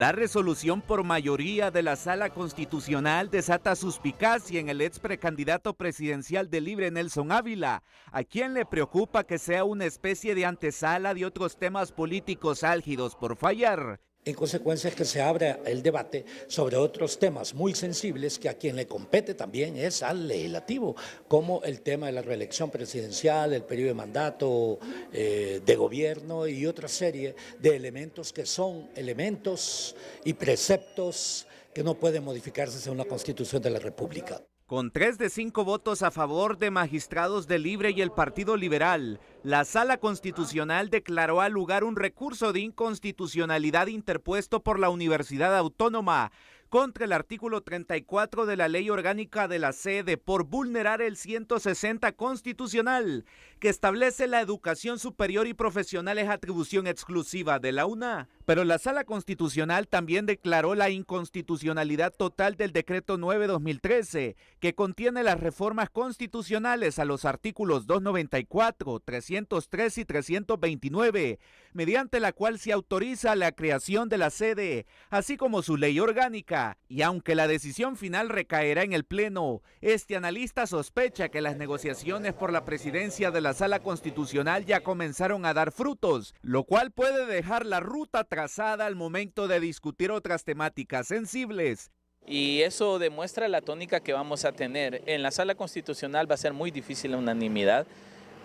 La resolución por mayoría de la Sala Constitucional desata suspicacia en el ex precandidato presidencial de Libre, Nelson Ávila, a quien le preocupa que sea una especie de antesala de otros temas políticos álgidos por fallar. En consecuencia, que se abra el debate sobre otros temas muy sensibles que a quien le compete también es al legislativo, como el tema de la reelección presidencial, el periodo de mandato de gobierno y otra serie de elementos que son elementos y preceptos que no pueden modificarse según la Constitución de la República. Con 3 de 5 votos a favor de magistrados de Libre y el Partido Liberal, la Sala Constitucional declaró al lugar un recurso de inconstitucionalidad interpuesto por la Universidad Autónoma contra el artículo 34 de la Ley Orgánica de la Sede por vulnerar el 160 constitucional, que establece la educación superior y profesional es atribución exclusiva de la UNA. Pero la Sala Constitucional también declaró la inconstitucionalidad total del Decreto 9/2013, que contiene las reformas constitucionales a los artículos 294, 303 y 329, mediante la cual se autoriza la creación de la sede, así como su ley orgánica. Y aunque la decisión final recaerá en el Pleno, este analista sospecha que las negociaciones por la presidencia de la Sala Constitucional ya comenzaron a dar frutos, lo cual puede dejar la ruta trazada al momento de discutir otras temáticas sensibles. Y eso demuestra la tónica que vamos a tener. En la Sala Constitucional va a ser muy difícil la unanimidad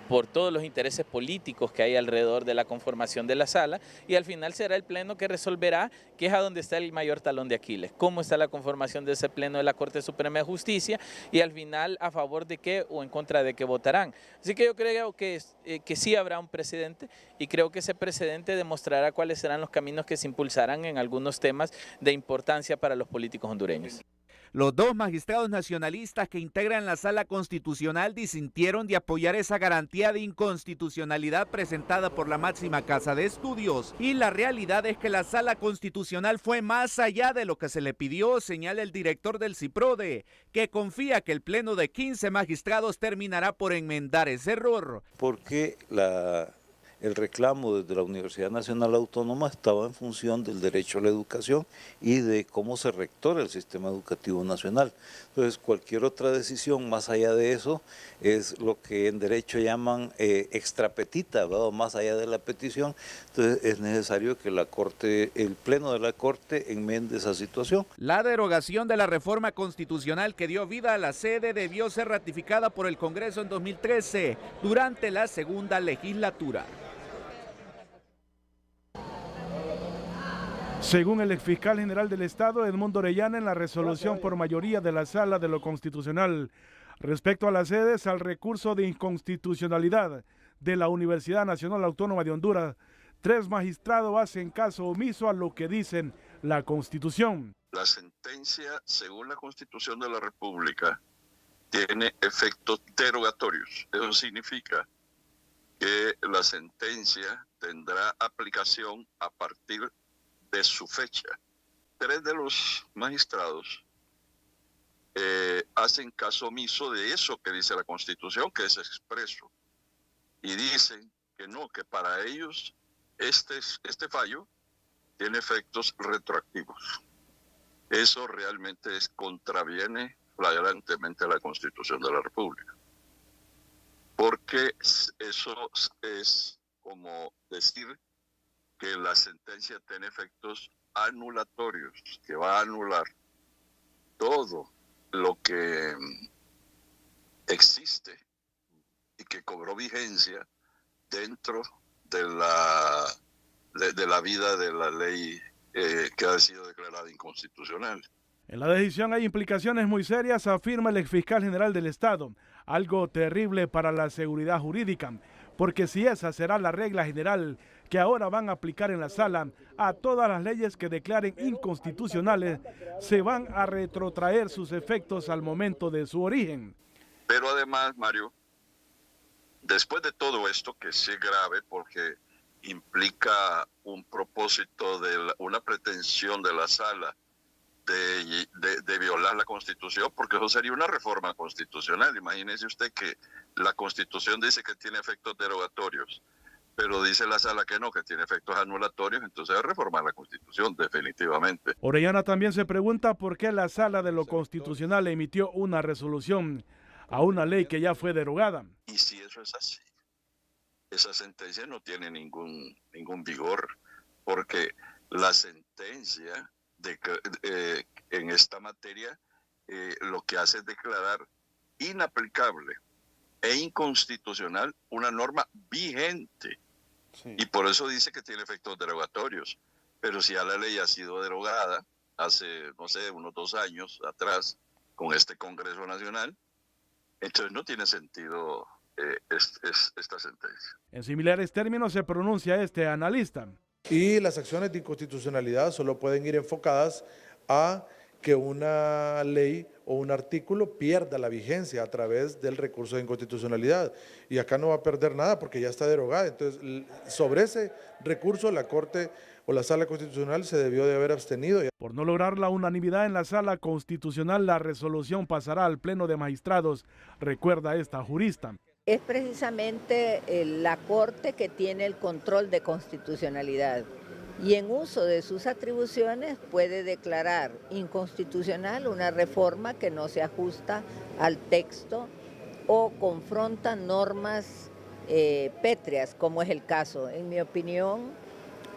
por todos los intereses políticos que hay alrededor de la conformación de la sala, y al final será el Pleno que resolverá, que es a donde está el mayor talón de Aquiles, cómo está la conformación de ese Pleno de la Corte Suprema de Justicia, y al final a favor de qué o en contra de qué votarán. Así que yo creo que sí habrá un precedente, y creo que ese precedente demostrará cuáles serán los caminos que se impulsarán en algunos temas de importancia para los políticos hondureños. Los 2 magistrados nacionalistas que integran la Sala Constitucional disintieron de apoyar esa garantía de inconstitucionalidad presentada por la máxima casa de estudios. Y la realidad es que la Sala Constitucional fue más allá de lo que se le pidió, señala el director del CIPRODE, que confía que el pleno de 15 magistrados terminará por enmendar ese error. Porque el reclamo desde la Universidad Nacional Autónoma estaba en función del derecho a la educación y de cómo se rectora el sistema educativo nacional. Entonces, cualquier otra decisión más allá de eso es lo que en derecho llaman extrapetita, ¿verdad? Más allá de la petición. Entonces, es necesario que la Corte, el Pleno de la Corte enmiende esa situación. La derogación de la reforma constitucional que dio vida a la sede debió ser ratificada por el Congreso en 2013, durante la segunda legislatura. Según el exfiscal general del Estado, Edmundo Orellana, en la resolución por mayoría de la Sala de lo Constitucional respecto a las sedes al recurso de inconstitucionalidad de la Universidad Nacional Autónoma de Honduras, 3 magistrados hacen caso omiso a lo que dicen la Constitución. La sentencia, según la Constitución de la República, tiene efectos derogatorios. Eso significa que la sentencia tendrá aplicación a partir de su fecha. 3 de los magistrados hacen caso omiso de eso que dice la Constitución, que es expreso, y dicen que no, que para ellos este fallo tiene efectos retroactivos. Eso realmente contraviene flagrantemente a la Constitución de la República, porque eso es como decir que la sentencia tiene efectos anulatorios, que va a anular todo lo que existe y que cobró vigencia dentro de la vida de la ley que ha sido declarada inconstitucional. En la decisión hay implicaciones muy serias, afirma el exfiscal general del Estado, algo terrible para la seguridad jurídica, porque si esa será la regla general que ahora van a aplicar en la sala, a todas las leyes que declaren inconstitucionales se van a retrotraer sus efectos al momento de su origen. Pero además, Mario, después de todo esto, que sí es grave porque implica un propósito una pretensión de la sala de violar la Constitución, porque eso sería una reforma constitucional. Imagínese usted que la Constitución dice que tiene efectos derogatorios, pero dice la sala que no, que tiene efectos anulatorios, entonces debe reformar la Constitución, definitivamente. Orellana también se pregunta por qué la Sala de lo Constitucional emitió una resolución a una ley que ya fue derogada. Y si eso es así, esa sentencia no tiene ningún vigor, porque la sentencia en esta materia lo que hace es declarar inaplicable e inconstitucional una norma vigente. Sí. Y por eso dice que tiene efectos derogatorios. Pero si ya la ley ha sido derogada hace, no sé, unos 2 años atrás con este Congreso Nacional, entonces no tiene sentido esta sentencia. En similares términos se pronuncia este analista. Y las acciones de inconstitucionalidad solo pueden ir enfocadas a que una ley o un artículo pierda la vigencia a través del recurso de inconstitucionalidad. Y acá no va a perder nada porque ya está derogada. Entonces, sobre ese recurso la Corte o la Sala Constitucional se debió de haber abstenido. Por no lograr la unanimidad en la Sala Constitucional, la resolución pasará al Pleno de Magistrados, recuerda esta jurista. Es precisamente la Corte que tiene el control de constitucionalidad y en uso de sus atribuciones puede declarar inconstitucional una reforma que no se ajusta al texto o confronta normas pétreas, como es el caso. En mi opinión,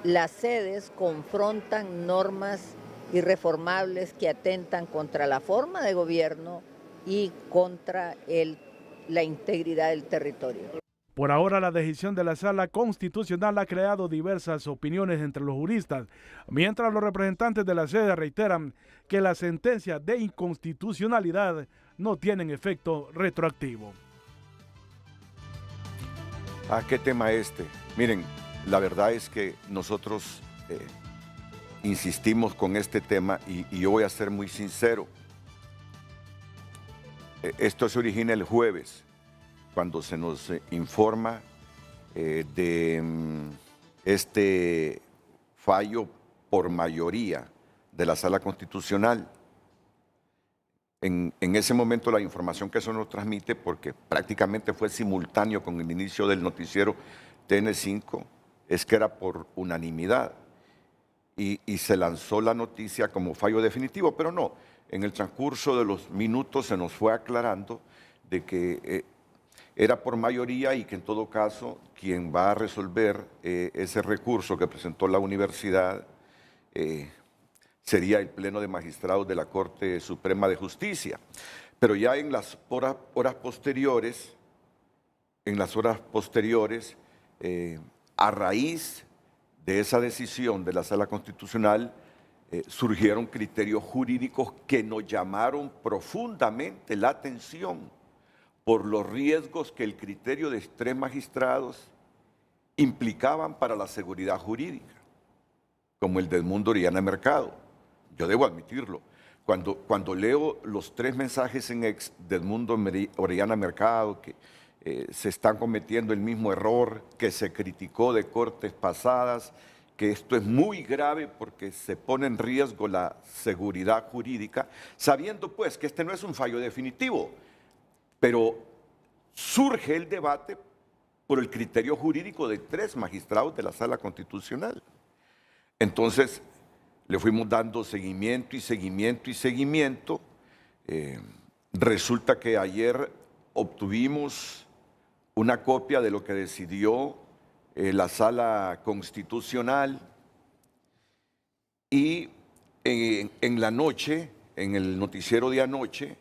las sedes confrontan normas irreformables que atentan contra la forma de gobierno y contra la integridad del territorio. Por ahora, la decisión de la Sala Constitucional ha creado diversas opiniones entre los juristas, mientras los representantes de la sede reiteran que las sentencias de inconstitucionalidad no tienen efecto retroactivo. ¿Qué tema este? Miren, la verdad es que nosotros insistimos con este tema y yo voy a ser muy sincero. Esto se origina el jueves, cuando se nos informa de este fallo por mayoría de la Sala Constitucional. En ese momento la información que eso nos transmite, porque prácticamente fue simultáneo con el inicio del noticiero TN5, es que era por unanimidad y se lanzó la noticia como fallo definitivo, pero no. En el transcurso de los minutos se nos fue aclarando de que era por mayoría y que en todo caso quien va a resolver ese recurso que presentó la universidad sería el Pleno de Magistrados de la Corte Suprema de Justicia. Pero ya en las horas posteriores, a raíz de esa decisión de la Sala Constitucional, surgieron criterios jurídicos que nos llamaron profundamente la atención por los riesgos que el criterio de 3 magistrados implicaban para la seguridad jurídica, como el de Edmundo Orellana Mercado. Yo debo admitirlo. Cuando leo los 3 mensajes en ex de Edmundo Orellana Mercado, que se están cometiendo el mismo error que se criticó de cortes pasadas, que esto es muy grave porque se pone en riesgo la seguridad jurídica, sabiendo pues que este no es un fallo definitivo, pero surge el debate por el criterio jurídico de 3 magistrados de la Sala Constitucional. Entonces, le fuimos dando seguimiento y seguimiento y seguimiento. Resulta que ayer obtuvimos una copia de lo que decidió la Sala Constitucional y en la noche, en el noticiero de anoche,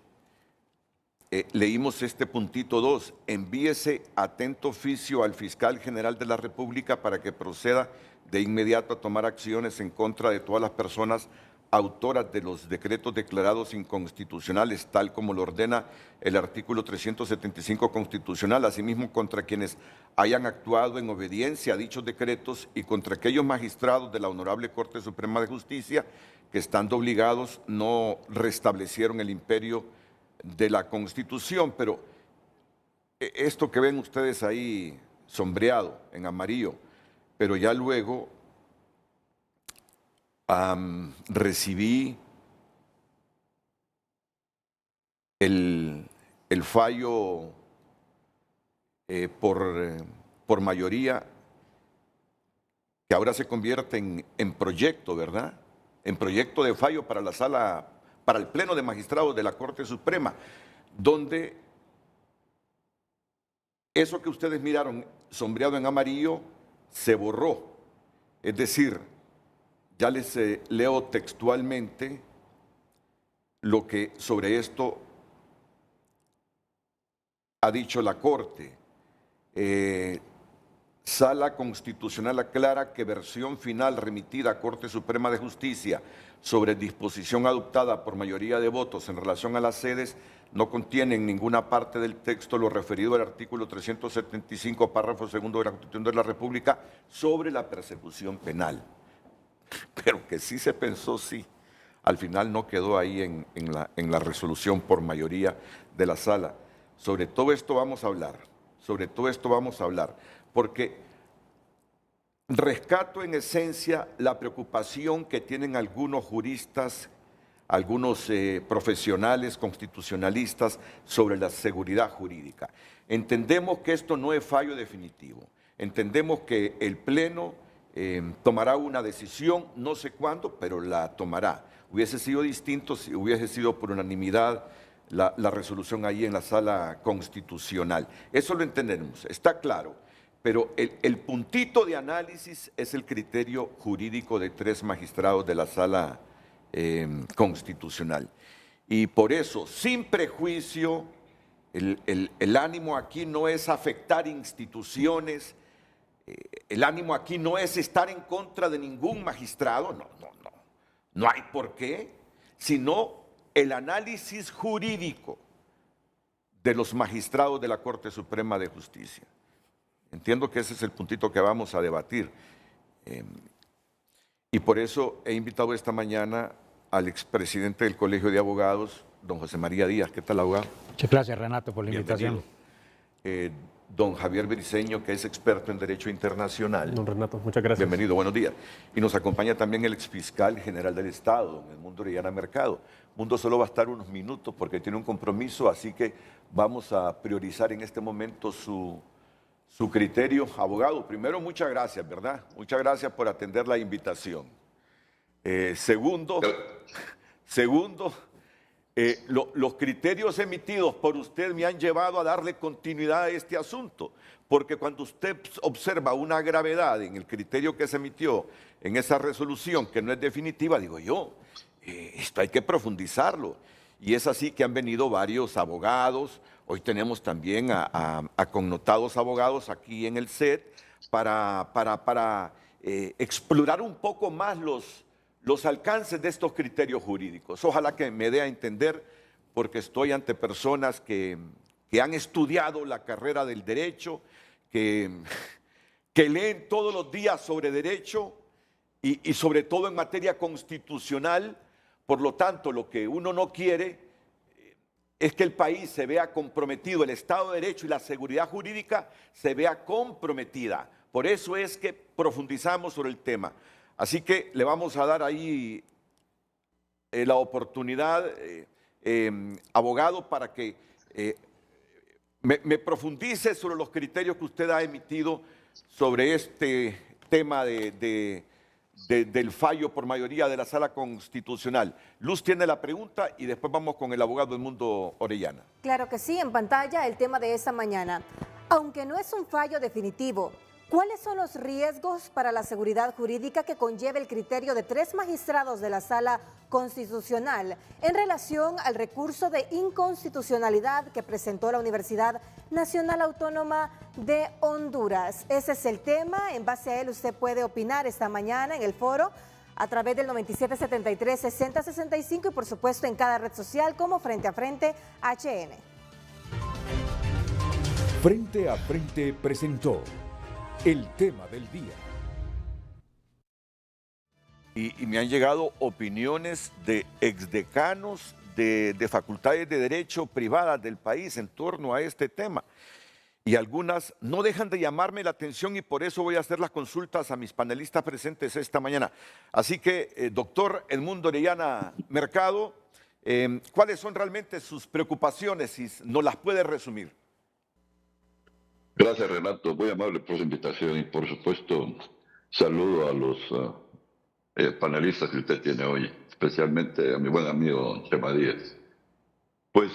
leímos este puntito 2, envíese atento oficio al Fiscal General de la República para que proceda de inmediato a tomar acciones en contra de todas las personas autoras de los decretos declarados inconstitucionales, tal como lo ordena el artículo 375 constitucional, asimismo contra quienes hayan actuado en obediencia a dichos decretos y contra aquellos magistrados de la Honorable Corte Suprema de Justicia que, estando obligados, no restablecieron el imperio de la Constitución. Pero esto que ven ustedes ahí sombreado en amarillo, pero ya luego recibí el fallo por mayoría que ahora se convierte en proyecto, ¿verdad? En proyecto de fallo para la sala, para el Pleno de Magistrados de la Corte Suprema, donde eso que ustedes miraron sombreado en amarillo se borró. Es decir, ya les leo textualmente lo que sobre esto ha dicho la Corte. Sala Constitucional aclara que versión final remitida a Corte Suprema de Justicia sobre disposición adoptada por mayoría de votos en relación a las sedes no contiene en ninguna parte del texto lo referido al artículo 375, párrafo segundo de la Constitución de la República sobre la persecución penal. Pero que sí se pensó, sí. Al final no quedó ahí en la resolución por mayoría de la sala. Sobre todo esto vamos a hablar, porque rescato en esencia la preocupación que tienen algunos juristas, algunos profesionales constitucionalistas sobre la seguridad jurídica. Entendemos que esto no es fallo definitivo, entendemos que el Pleno tomará una decisión, no sé cuándo, pero la tomará. Hubiese sido distinto si hubiese sido por unanimidad la resolución ahí en la Sala Constitucional. Eso lo entendemos, está claro, pero el puntito de análisis es el criterio jurídico de 3 magistrados de la Sala Constitucional. Y por eso, sin prejuicio, el ánimo aquí no es afectar instituciones, el ánimo aquí no es estar en contra de ningún magistrado, no hay por qué, sino el análisis jurídico de los magistrados de la Corte Suprema de Justicia. Entiendo que ese es el puntito que vamos a debatir. Y por eso he invitado esta mañana al expresidente del Colegio de Abogados, don José María Díaz. ¿Qué tal, abogado? Muchas gracias, Renato, por la invitación. Don Javier Briceño, que es experto en Derecho Internacional. Don Renato, muchas gracias. Bienvenido, buenos días. Y nos acompaña también el exfiscal general del Estado, don Edmundo Orellana Mercado. Mundo solo va a estar unos minutos porque tiene un compromiso, así que vamos a priorizar en este momento su criterio. Abogado, primero, muchas gracias, ¿verdad? Muchas gracias por atender la invitación. Segundo, los criterios emitidos por usted me han llevado a darle continuidad a este asunto, porque cuando usted observa una gravedad en el criterio que se emitió en esa resolución, que no es definitiva, digo yo, esto hay que profundizarlo. Y es así que han venido varios abogados, hoy tenemos también a connotados abogados aquí en el set, para explorar un poco más los alcances de estos criterios jurídicos. Ojalá que me dé a entender, porque estoy ante personas que han estudiado la carrera del derecho, que leen todos los días sobre derecho y sobre todo en materia constitucional. Por lo tanto, lo que uno no quiere es que el país se vea comprometido, el Estado de Derecho y la seguridad jurídica se vea comprometida. Por eso es que profundizamos sobre el tema. Así que le vamos a dar ahí la oportunidad, abogado, para que me profundice sobre los criterios que usted ha emitido sobre este tema del fallo por mayoría de la Sala Constitucional. Luz tiene la pregunta y después vamos con el abogado Edmundo Orellana. Claro que sí, en pantalla el tema de esta mañana. Aunque no es un fallo definitivo, ¿cuáles son los riesgos para la seguridad jurídica que conlleva el criterio de 3 magistrados de la Sala Constitucional en relación al recurso de inconstitucionalidad que presentó la Universidad Nacional Autónoma de Honduras? Ese es el tema. En base a él usted puede opinar esta mañana en el foro a través del 9773-6065 y por supuesto en cada red social como Frente a Frente HN. Frente a Frente presentó el tema del día. Y me han llegado opiniones de exdecanos de facultades de derecho privadas del país en torno a este tema. Y algunas no dejan de llamarme la atención y por eso voy a hacer las consultas a mis panelistas presentes esta mañana. Así que, doctor Edmundo Orellana Mercado, ¿cuáles son realmente sus preocupaciones? Si nos las puede resumir. Gracias, Renato. Muy amable por su invitación y, por supuesto, Saludo a los panelistas que usted tiene hoy, especialmente a mi buen amigo Chema Díaz. Pues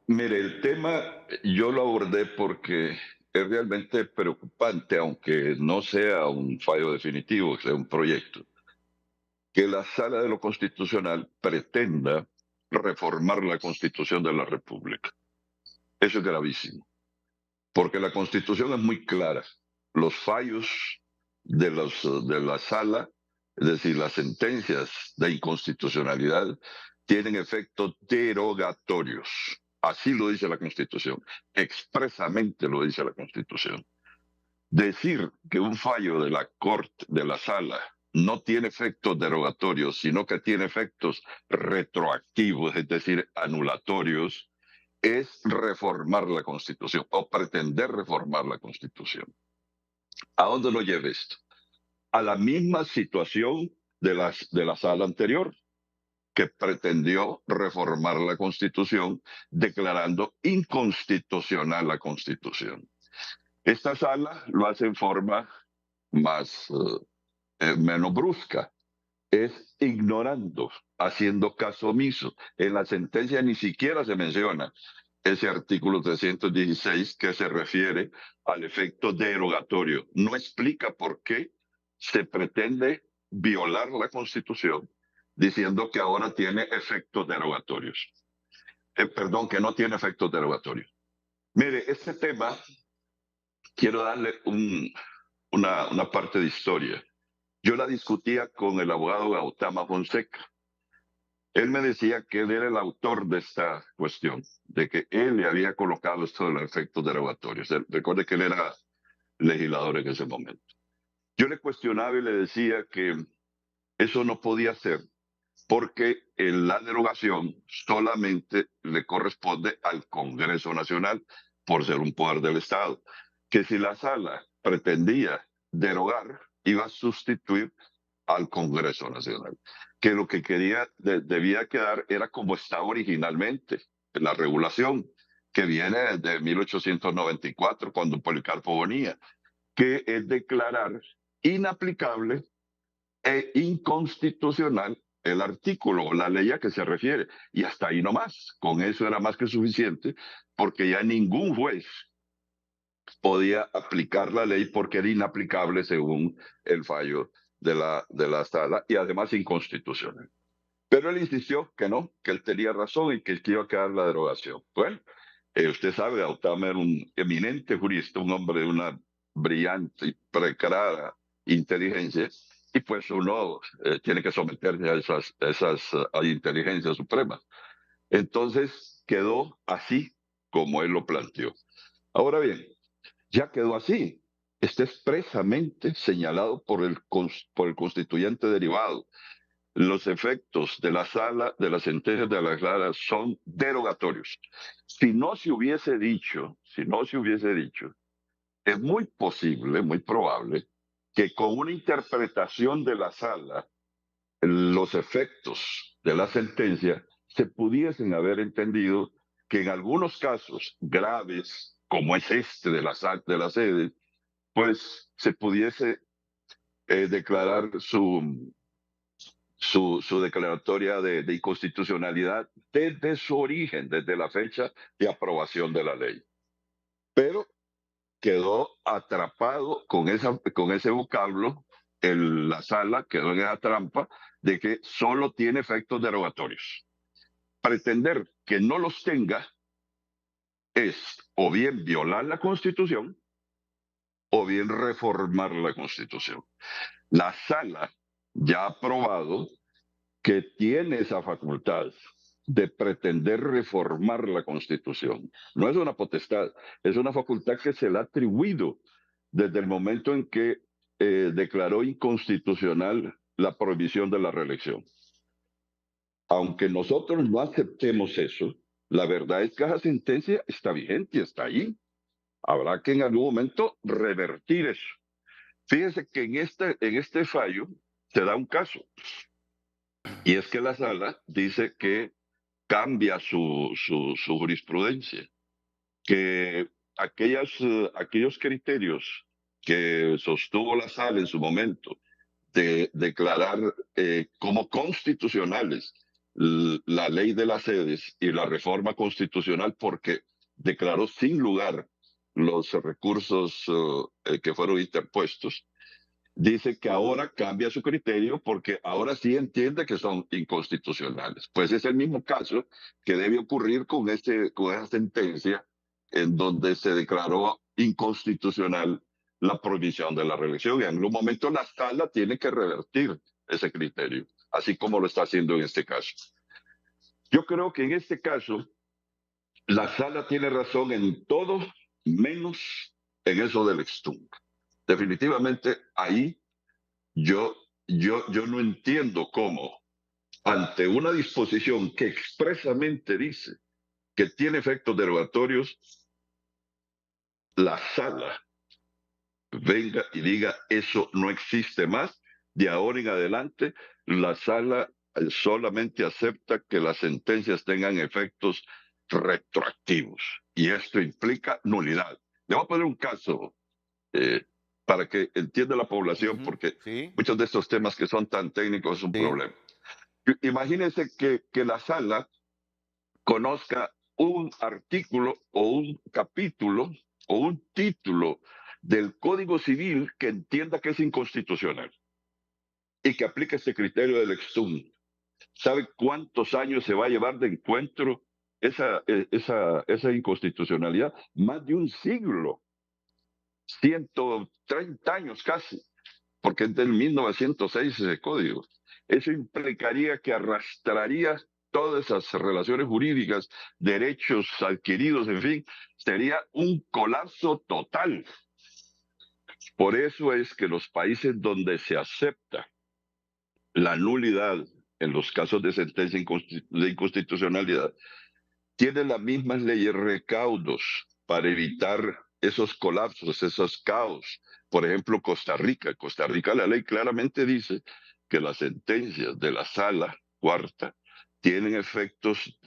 mire, el tema yo lo abordé porque es realmente preocupante, aunque no sea un fallo definitivo, sea un proyecto, que la Sala de lo Constitucional pretenda reformar la Constitución de la República. Eso es gravísimo, porque la Constitución es muy clara. Los fallos de la Sala, es decir, las sentencias de inconstitucionalidad, tienen efectos derogatorios. Así lo dice la Constitución, expresamente lo dice la Constitución. Decir que un fallo de la Corte, de la Sala, no tiene efectos derogatorios, sino que tiene efectos retroactivos, es decir, anulatorios, es reformar la Constitución o pretender reformar la Constitución. ¿A dónde lo lleva esto? A la misma situación de la Sala anterior, que pretendió reformar la Constitución, declarando inconstitucional la Constitución. Esta Sala lo hace en forma menos brusca, es ignorando, haciendo caso omiso. En la sentencia ni siquiera se menciona ese artículo 316 que se refiere al efecto derogatorio. No explica por qué se pretende violar la Constitución diciendo que ahora tiene efectos derogatorios. Perdón, que no tiene efectos derogatorios. Mire, este tema, quiero darle una parte de historia. Yo la discutía con el abogado Gautama Fonseca. Él me decía que él era el autor de esta cuestión, de que él le había colocado esto de los efectos derogatorios. Recuerde que él era legislador en ese momento. Yo le cuestionaba y le decía que eso no podía ser porque la derogación solamente le corresponde al Congreso Nacional por ser un poder del Estado. Que si la Sala pretendía derogar, iba a sustituir al Congreso Nacional. Que lo que debía quedar era como estaba originalmente, en la regulación, que viene de 1894, cuando Policarpo Bonilla, que es declarar inaplicable e inconstitucional el artículo o la ley a que se refiere. Y hasta ahí nomás. Con eso era más que suficiente, porque ya ningún juez podía aplicar la ley porque era inaplicable según el fallo de la Sala y además inconstitucional. Pero él insistió que no, que él tenía razón y que iba a quedar la derogación. Bueno, usted sabe, Gautama era un eminente jurista, un hombre de una brillante y preclara inteligencia, y pues uno tiene que someterse a esas inteligencias supremas. Entonces quedó así como él lo planteó. Ahora bien, ya quedó así. Está expresamente señalado por el constituyente derivado. Los efectos de la Sala, de las sentencias de la Sala, son derogatorios. Si no se hubiese dicho, es muy posible, muy probable, que con una interpretación de la Sala, los efectos de la sentencia se pudiesen haber entendido que en algunos casos graves, como es este de la sede, pues se pudiese declarar su declaratoria de inconstitucionalidad desde su origen, desde la fecha de aprobación de la ley. Pero quedó atrapado con ese vocablo, la Sala quedó en esa trampa de que solo tiene efectos derogatorios. Pretender que no los tenga es o bien violar la Constitución o bien reformar la Constitución. La Sala ya ha aprobado que tiene esa facultad de pretender reformar la Constitución. No es una potestad, es una facultad que se le ha atribuido desde el momento en que declaró inconstitucional la prohibición de la reelección. Aunque nosotros no aceptemos eso, la verdad es que esa sentencia está vigente, está ahí. Habrá que en algún momento revertir eso. Fíjese que en este fallo se da un caso. Y es que la Sala dice que cambia su jurisprudencia, que aquellos criterios que sostuvo la sala en su momento de declarar como constitucionales la ley de las sedes y la reforma constitucional, porque declaró sin lugar los recursos que fueron interpuestos, dice que ahora cambia su criterio porque ahora sí entiende que son inconstitucionales. Pues es el mismo caso que debe ocurrir con esa sentencia en donde se declaró inconstitucional la prohibición de la reelección. Y en algún momento la sala tiene que revertir ese criterio, así como lo está haciendo en este caso. Yo creo que en este caso la sala tiene razón en todo, menos en eso del extung. Definitivamente ahí yo no entiendo cómo, ante una disposición que expresamente dice que tiene efectos derogatorios, la sala venga y diga eso no existe más. De ahora en adelante, la sala solamente acepta que las sentencias tengan efectos retroactivos. Y esto implica nulidad. Le voy a poner un caso para que entienda la población, porque muchos de estos temas que son tan técnicos es un problema. Imagínense que la sala conozca un artículo o un capítulo o un título del Código Civil que entienda que es inconstitucional y que aplique este criterio del extung. ¿Sabe cuántos años se va a llevar de encuentro esa inconstitucionalidad? Más de un siglo. 130 años casi, porque es del 1906 ese código. Eso implicaría que arrastraría todas esas relaciones jurídicas, derechos adquiridos, en fin, sería un colapso total. Por eso es que los países donde se acepta la nulidad en los casos de sentencia de inconstitucionalidad tienen las mismas leyes recaudos para evitar esos colapsos, esos caos. Por ejemplo, Costa Rica. Costa Rica, la ley claramente dice que las sentencias de la sala cuarta tienen efectos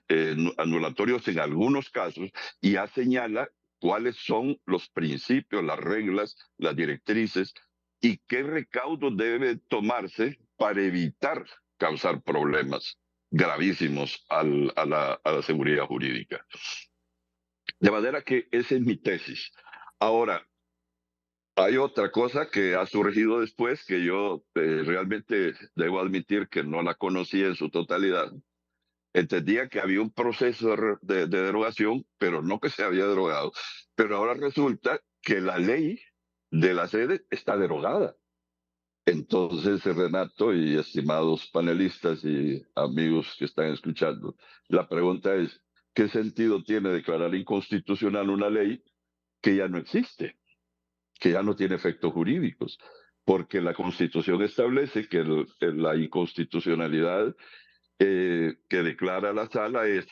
anulatorios en algunos casos y ya señala cuáles son los principios, las reglas, las directrices y qué recaudo debe tomarse para evitar causar problemas gravísimos a la seguridad jurídica. De manera que esa es mi tesis. Ahora, hay otra cosa que ha surgido después que yo realmente debo admitir que no la conocía en su totalidad. Entendía que había un proceso de derogación, pero no que se había derogado. Pero ahora resulta que la ley de la sede está derogada. Entonces, Renato y estimados panelistas y amigos que están escuchando, la pregunta es, ¿qué sentido tiene declarar inconstitucional una ley que ya no existe, que ya no tiene efectos jurídicos? Porque la Constitución establece que la inconstitucionalidad que declara la sala es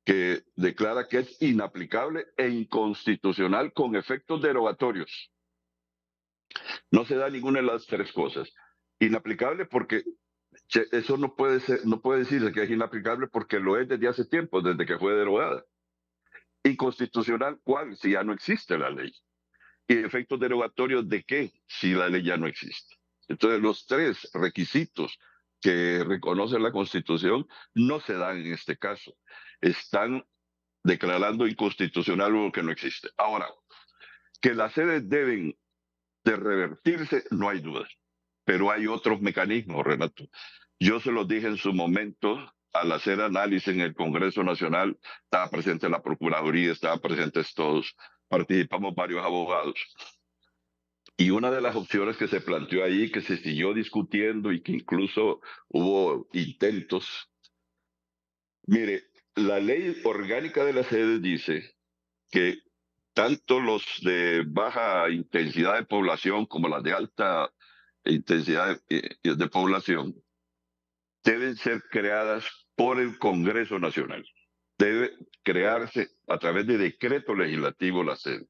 que declara que es inaplicable e inconstitucional con efectos derogatorios. No se da ninguna de las tres cosas. Inaplicable porque eso no puede decirse que es inaplicable porque lo es desde hace tiempo, desde que fue derogada. Inconstitucional, ¿cuál? Si ya no existe la ley. ¿Y efectos derogatorios de qué? Si la ley ya no existe. Entonces, los tres requisitos que reconoce la Constitución no se dan en este caso. Están declarando inconstitucional algo que no existe. Ahora, que las sedes deben de revertirse, no hay duda. Pero hay otros mecanismos, Renato. Yo se los dije en su momento, al hacer análisis en el Congreso Nacional, estaba presente la Procuraduría, estaban presentes todos, participamos varios abogados. Y una de las opciones que se planteó ahí, que se siguió discutiendo y que incluso hubo intentos, mire, la ley orgánica de las sedes dice que tanto los de baja intensidad de población como las de alta intensidad de población deben ser creadas por el Congreso Nacional. Debe crearse a través de decreto legislativo la sede.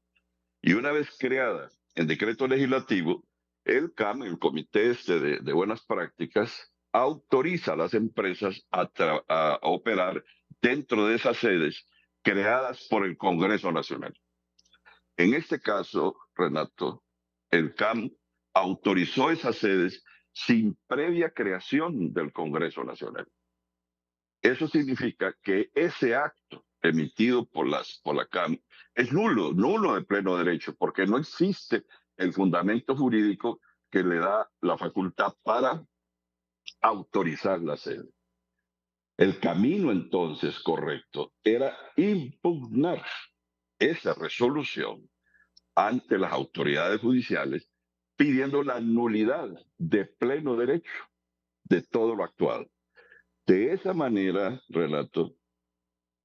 Y una vez creada en decreto legislativo, el CAM, el Comité de Buenas Prácticas, autoriza a las empresas a operar dentro de esas sedes creadas por el Congreso Nacional. En este caso, Renato, el CAM autorizó esas sedes sin previa creación del Congreso Nacional. Eso significa que ese acto emitido por la CAM es nulo de pleno derecho, porque no existe el fundamento jurídico que le da la facultad para autorizar la sede. El camino entonces correcto era impugnar esa resolución ante las autoridades judiciales, pidiendo la nulidad de pleno derecho de todo lo actuado. De esa manera, Renato,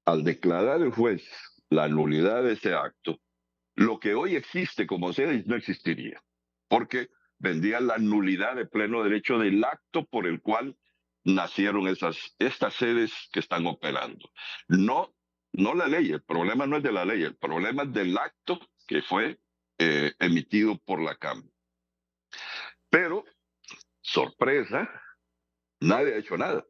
al declarar el juez la nulidad de ese acto, lo que hoy existe como sede no existiría, porque vendría la nulidad de pleno derecho del acto por el cual nacieron estas sedes que están operando. No la ley, el problema no es de la ley, el problema es del acto que fue emitido por la CAM. Pero, sorpresa, nadie ha hecho nada.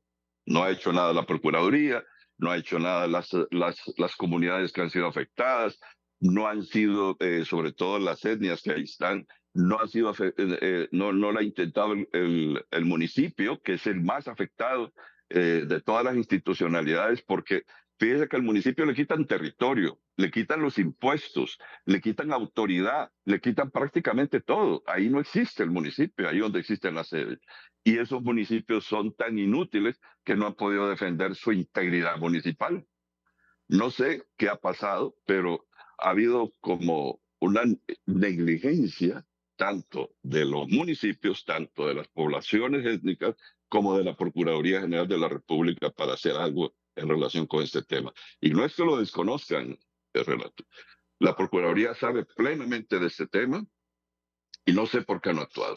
No ha hecho nada la Procuraduría, no ha hecho nada las comunidades que han sido afectadas, no han sido, sobre todo las etnias que ahí están, no lo ha intentado el municipio, que es el más afectado de todas las institucionalidades, porque fíjese que al municipio le quitan territorio, le quitan los impuestos, le quitan autoridad, le quitan prácticamente todo. Ahí no existe el municipio, ahí donde existen las sedes. Y esos municipios son tan inútiles que no han podido defender su integridad municipal. No sé qué ha pasado, pero ha habido como una negligencia tanto de los municipios, tanto de las poblaciones étnicas, como de la Procuraduría General de la República para hacer algo en relación con este tema. Y no es que lo desconozcan, Renato. La Procuraduría sabe plenamente de este tema y no sé por qué no ha actuado.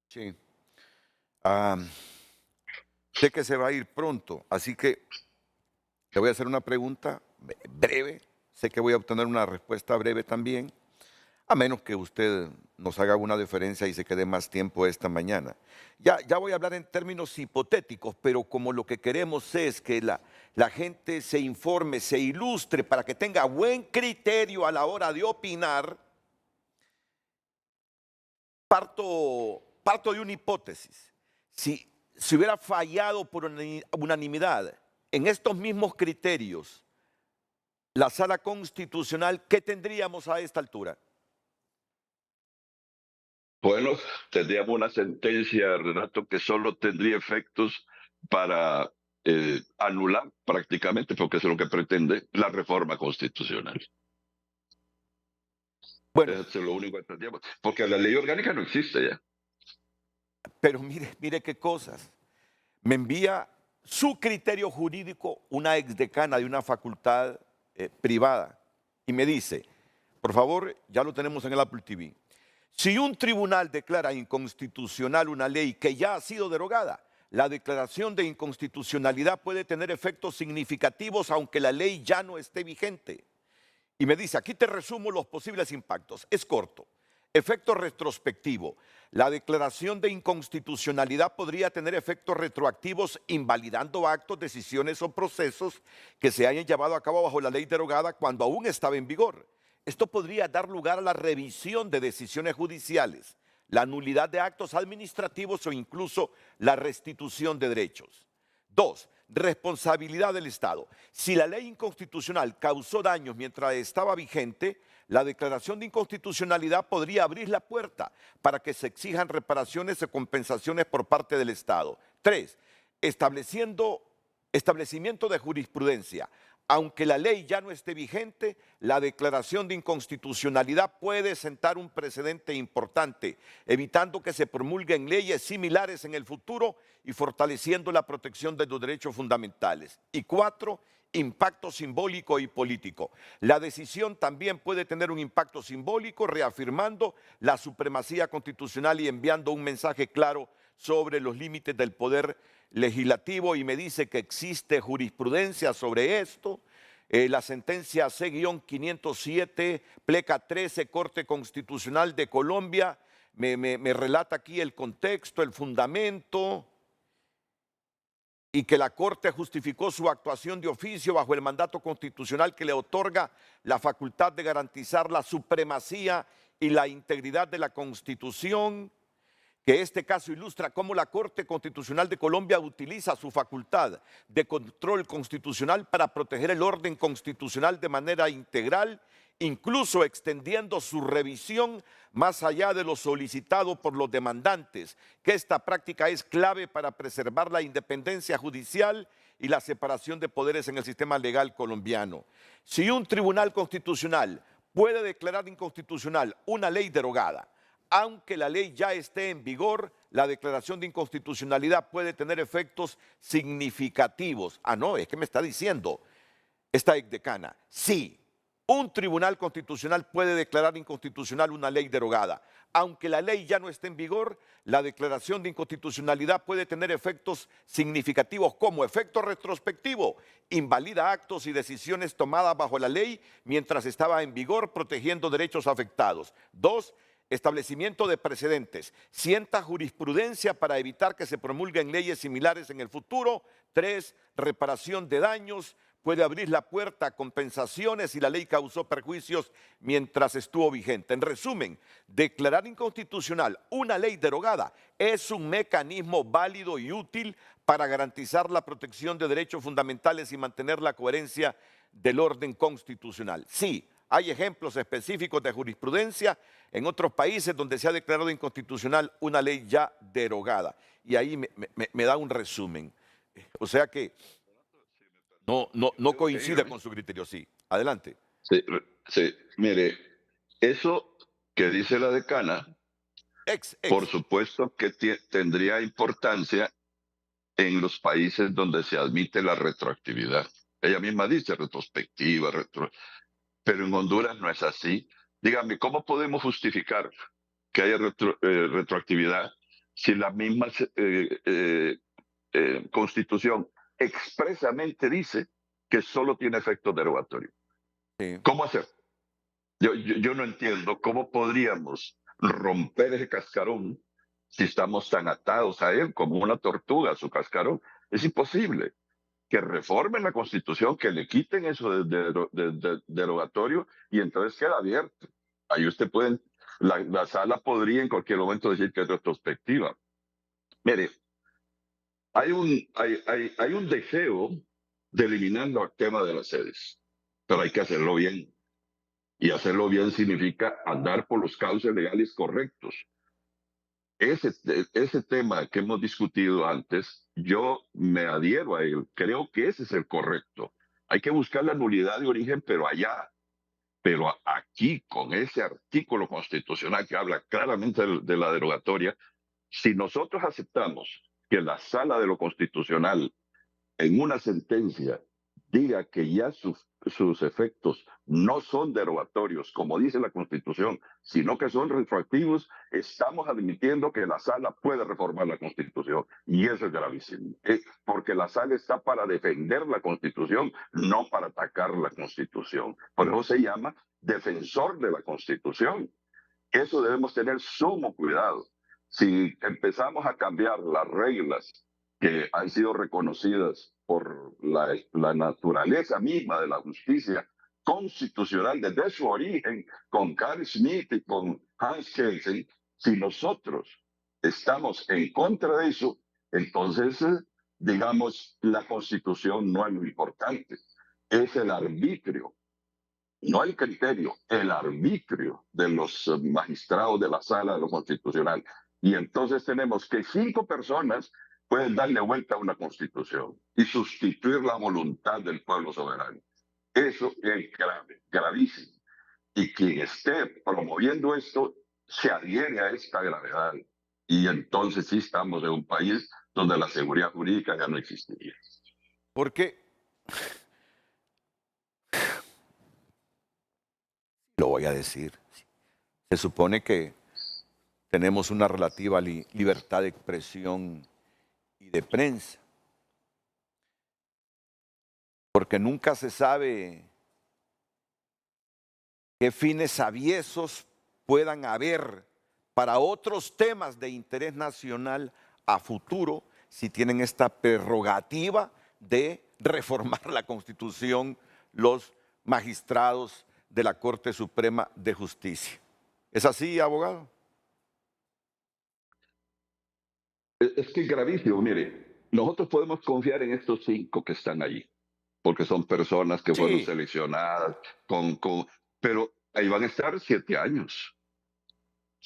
Sí. Sé que se va a ir pronto, así que le voy a hacer una pregunta breve. Sé que voy a obtener una respuesta breve también, a menos que usted nos haga una deferencia y se quede más tiempo esta mañana. Ya voy a hablar en términos hipotéticos, pero como lo que queremos es que la gente se informe, se ilustre para que tenga buen criterio a la hora de opinar, parto de una hipótesis. Si hubiera fallado por unanimidad en estos mismos criterios la Sala Constitucional, ¿qué tendríamos a esta altura? Bueno, tendríamos una sentencia, Renato, que solo tendría efectos para anular prácticamente, porque eso es lo que pretende la reforma constitucional. Bueno, eso es lo único que tendríamos, porque la ley orgánica no existe ya. Pero mire qué cosas. Me envía su criterio jurídico una exdecana de una facultad privada y me dice, por favor, ya lo tenemos en el Apple TV, si un tribunal declara inconstitucional una ley que ya ha sido derogada, la declaración de inconstitucionalidad puede tener efectos significativos aunque la ley ya no esté vigente. Y me dice, aquí te resumo los posibles impactos. Es corto. Efecto retrospectivo. La declaración de inconstitucionalidad podría tener efectos retroactivos invalidando actos, decisiones o procesos que se hayan llevado a cabo bajo la ley derogada cuando aún estaba en vigor. Esto podría dar lugar a la revisión de decisiones judiciales, la nulidad de actos administrativos o incluso la restitución de derechos. 2. Responsabilidad del Estado. Si la ley inconstitucional causó daños mientras estaba vigente, la declaración de inconstitucionalidad podría abrir la puerta para que se exijan reparaciones o compensaciones por parte del Estado. 3. Establecimiento de jurisprudencia. Aunque la ley ya no esté vigente, la declaración de inconstitucionalidad puede sentar un precedente importante, evitando que se promulguen leyes similares en el futuro y fortaleciendo la protección de los derechos fundamentales. Y 4, impacto simbólico y político. La decisión también puede tener un impacto simbólico, reafirmando la supremacía constitucional y enviando un mensaje claro sobre los límites del poder legislativo, y me dice que existe jurisprudencia sobre esto. La sentencia C-507, pleca 13, Corte Constitucional de Colombia, me relata aquí el contexto, el fundamento, y que la Corte justificó su actuación de oficio bajo el mandato constitucional que le otorga la facultad de garantizar la supremacía y la integridad de la Constitución, que este caso ilustra cómo la Corte Constitucional de Colombia utiliza su facultad de control constitucional para proteger el orden constitucional de manera integral, incluso extendiendo su revisión más allá de lo solicitado por los demandantes, que esta práctica es clave para preservar la independencia judicial y la separación de poderes en el sistema legal colombiano. Si un tribunal constitucional puede declarar inconstitucional una ley derogada, aunque la ley ya esté en vigor, la declaración de inconstitucionalidad puede tener efectos significativos. Ah, no, es que me está diciendo esta exdecana. Sí, un tribunal constitucional puede declarar inconstitucional una ley derogada. Aunque la ley ya no esté en vigor, la declaración de inconstitucionalidad puede tener efectos significativos como efecto retrospectivo. Invalida actos y decisiones tomadas bajo la ley mientras estaba en vigor, protegiendo derechos afectados. 2. Establecimiento de precedentes. Sienta jurisprudencia para evitar que se promulguen leyes similares en el futuro. 3. Reparación de daños. Puede abrir la puerta a compensaciones si la ley causó perjuicios mientras estuvo vigente. En resumen, declarar inconstitucional una ley derogada es un mecanismo válido y útil para garantizar la protección de derechos fundamentales y mantener la coherencia del orden constitucional. Sí, hay ejemplos específicos de jurisprudencia en otros países donde se ha declarado inconstitucional una ley ya derogada. Y ahí me da un resumen. O sea que no coincide con su criterio. Sí, adelante. Sí, mire, eso que dice la decana, por supuesto que tendría importancia en los países donde se admite la retroactividad. Ella misma dice retrospectiva, pero en Honduras no es así. Dígame, ¿cómo podemos justificar que haya retroactividad si la misma Constitución expresamente dice que solo tiene efecto derogatorio? Sí. ¿Cómo hacer? Yo no entiendo cómo podríamos romper ese cascarón si estamos tan atados a él como una tortuga a su cascarón. Es imposible. Que reformen la Constitución, que le quiten eso de derogatorio y entonces queda abierto. Ahí usted puede, la sala podría en cualquier momento decir que es retrospectiva. Mire, hay un deseo de eliminar el tema de las sedes, pero hay que hacerlo bien. Y hacerlo bien significa andar por los cauces legales correctos. Ese tema que hemos discutido antes, yo me adhiero a él. Creo que ese es el correcto. Hay que buscar la nulidad de origen, pero allá. Pero aquí, con ese artículo constitucional que habla claramente de la derogatoria, si nosotros aceptamos que la Sala de lo Constitucional en una sentencia diga que ya sus efectos no son derogatorios, como dice la Constitución, sino que son retroactivos, estamos admitiendo que la Sala puede reformar la Constitución. Y eso es gravísimo, porque la Sala está para defender la Constitución, no para atacar la Constitución. Por eso se llama defensor de la Constitución. Eso debemos tener sumo cuidado. Si empezamos a cambiar las reglas que han sido reconocidas por la naturaleza misma de la justicia constitucional desde su origen, con Carl Schmitt y con Hans Kelsen, si nosotros estamos en contra de eso, entonces, digamos, la Constitución no es lo importante, es el arbitrio, no el criterio, el arbitrio de los magistrados de la Sala de lo Constitucional. Y entonces tenemos que 5 personas pueden darle vuelta a una Constitución y sustituir la voluntad del pueblo soberano. Eso es grave, gravísimo. Y quien esté promoviendo esto se adhiere a esta gravedad. Y entonces sí estamos en un país donde la seguridad jurídica ya no existiría. Porque, lo voy a decir, se supone que tenemos una relativa libertad de expresión y de prensa, porque nunca se sabe qué fines aviesos puedan haber para otros temas de interés nacional a futuro si tienen esta prerrogativa de reformar la Constitución los magistrados de la Corte Suprema de Justicia. ¿Es así, abogado? Es que es gravísimo, mire, nosotros podemos confiar en estos 5 que están allí, porque son personas que fueron Sí. seleccionadas, pero ahí van a estar 7 años.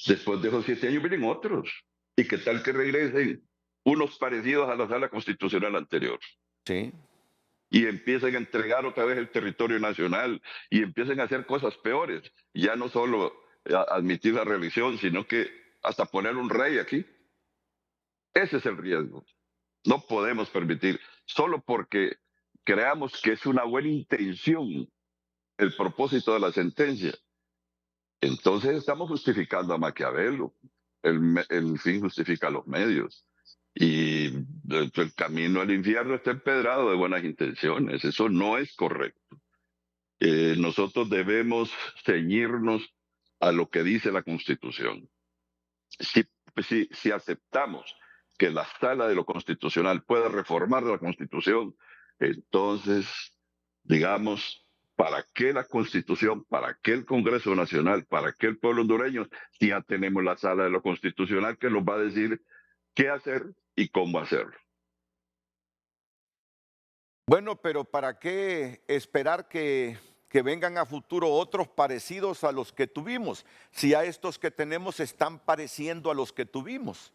Después de esos 7 años vienen otros. ¿Y qué tal que regresen unos parecidos a la sala constitucional anterior? Sí. Y empiecen a entregar otra vez el territorio nacional y empiecen a hacer cosas peores. Ya no solo admitir la reelección, sino que hasta poner un rey aquí. Ese es el riesgo. No podemos permitir, solo porque creamos que es una buena intención el propósito de la sentencia. Entonces estamos justificando a Maquiavelo. El fin justifica los medios. Y el camino al infierno está empedrado de buenas intenciones. Eso no es correcto. Nosotros debemos ceñirnos a lo que dice la Constitución. Si aceptamos que la sala de lo constitucional puede reformar la Constitución, entonces, digamos, ¿para qué la Constitución? ¿Para qué el Congreso Nacional? ¿Para qué el pueblo hondureño? Si ya tenemos la sala de lo constitucional que nos va a decir qué hacer y cómo hacerlo. Bueno, pero ¿para qué esperar que vengan a futuro otros parecidos a los que tuvimos? Si a estos que tenemos están pareciendo a los que tuvimos.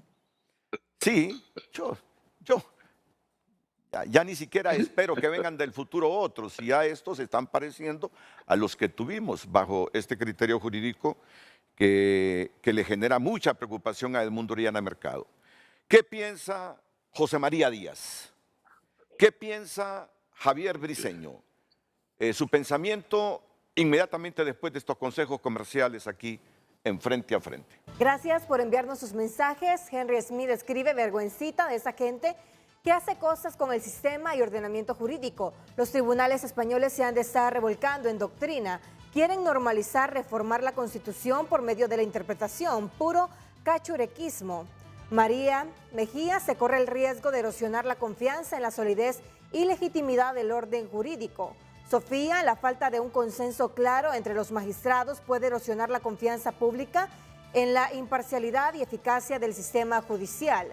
Sí, ya ni siquiera espero que vengan del futuro otros, si ya estos están pareciendo a los que tuvimos bajo este criterio jurídico que le genera mucha preocupación a Edmundo Orellana Mercado. ¿Qué piensa José María Díaz? ¿Qué piensa Javier Briceño? Su pensamiento inmediatamente después de estos consejos comerciales aquí en Frente a Frente. Gracias por enviarnos sus mensajes. Henry Smith escribe: vergüencita de esa gente que hace cosas con el sistema y ordenamiento jurídico. Los tribunales españoles se han de estar revolcando en doctrina. Quieren normalizar, reformar la Constitución por medio de la interpretación. Puro cachurequismo. María Mejía: se corre el riesgo de erosionar la confianza en la solidez y legitimidad del orden jurídico. Sofía: la falta de un consenso claro entre los magistrados puede erosionar la confianza pública en la imparcialidad y eficacia del sistema judicial.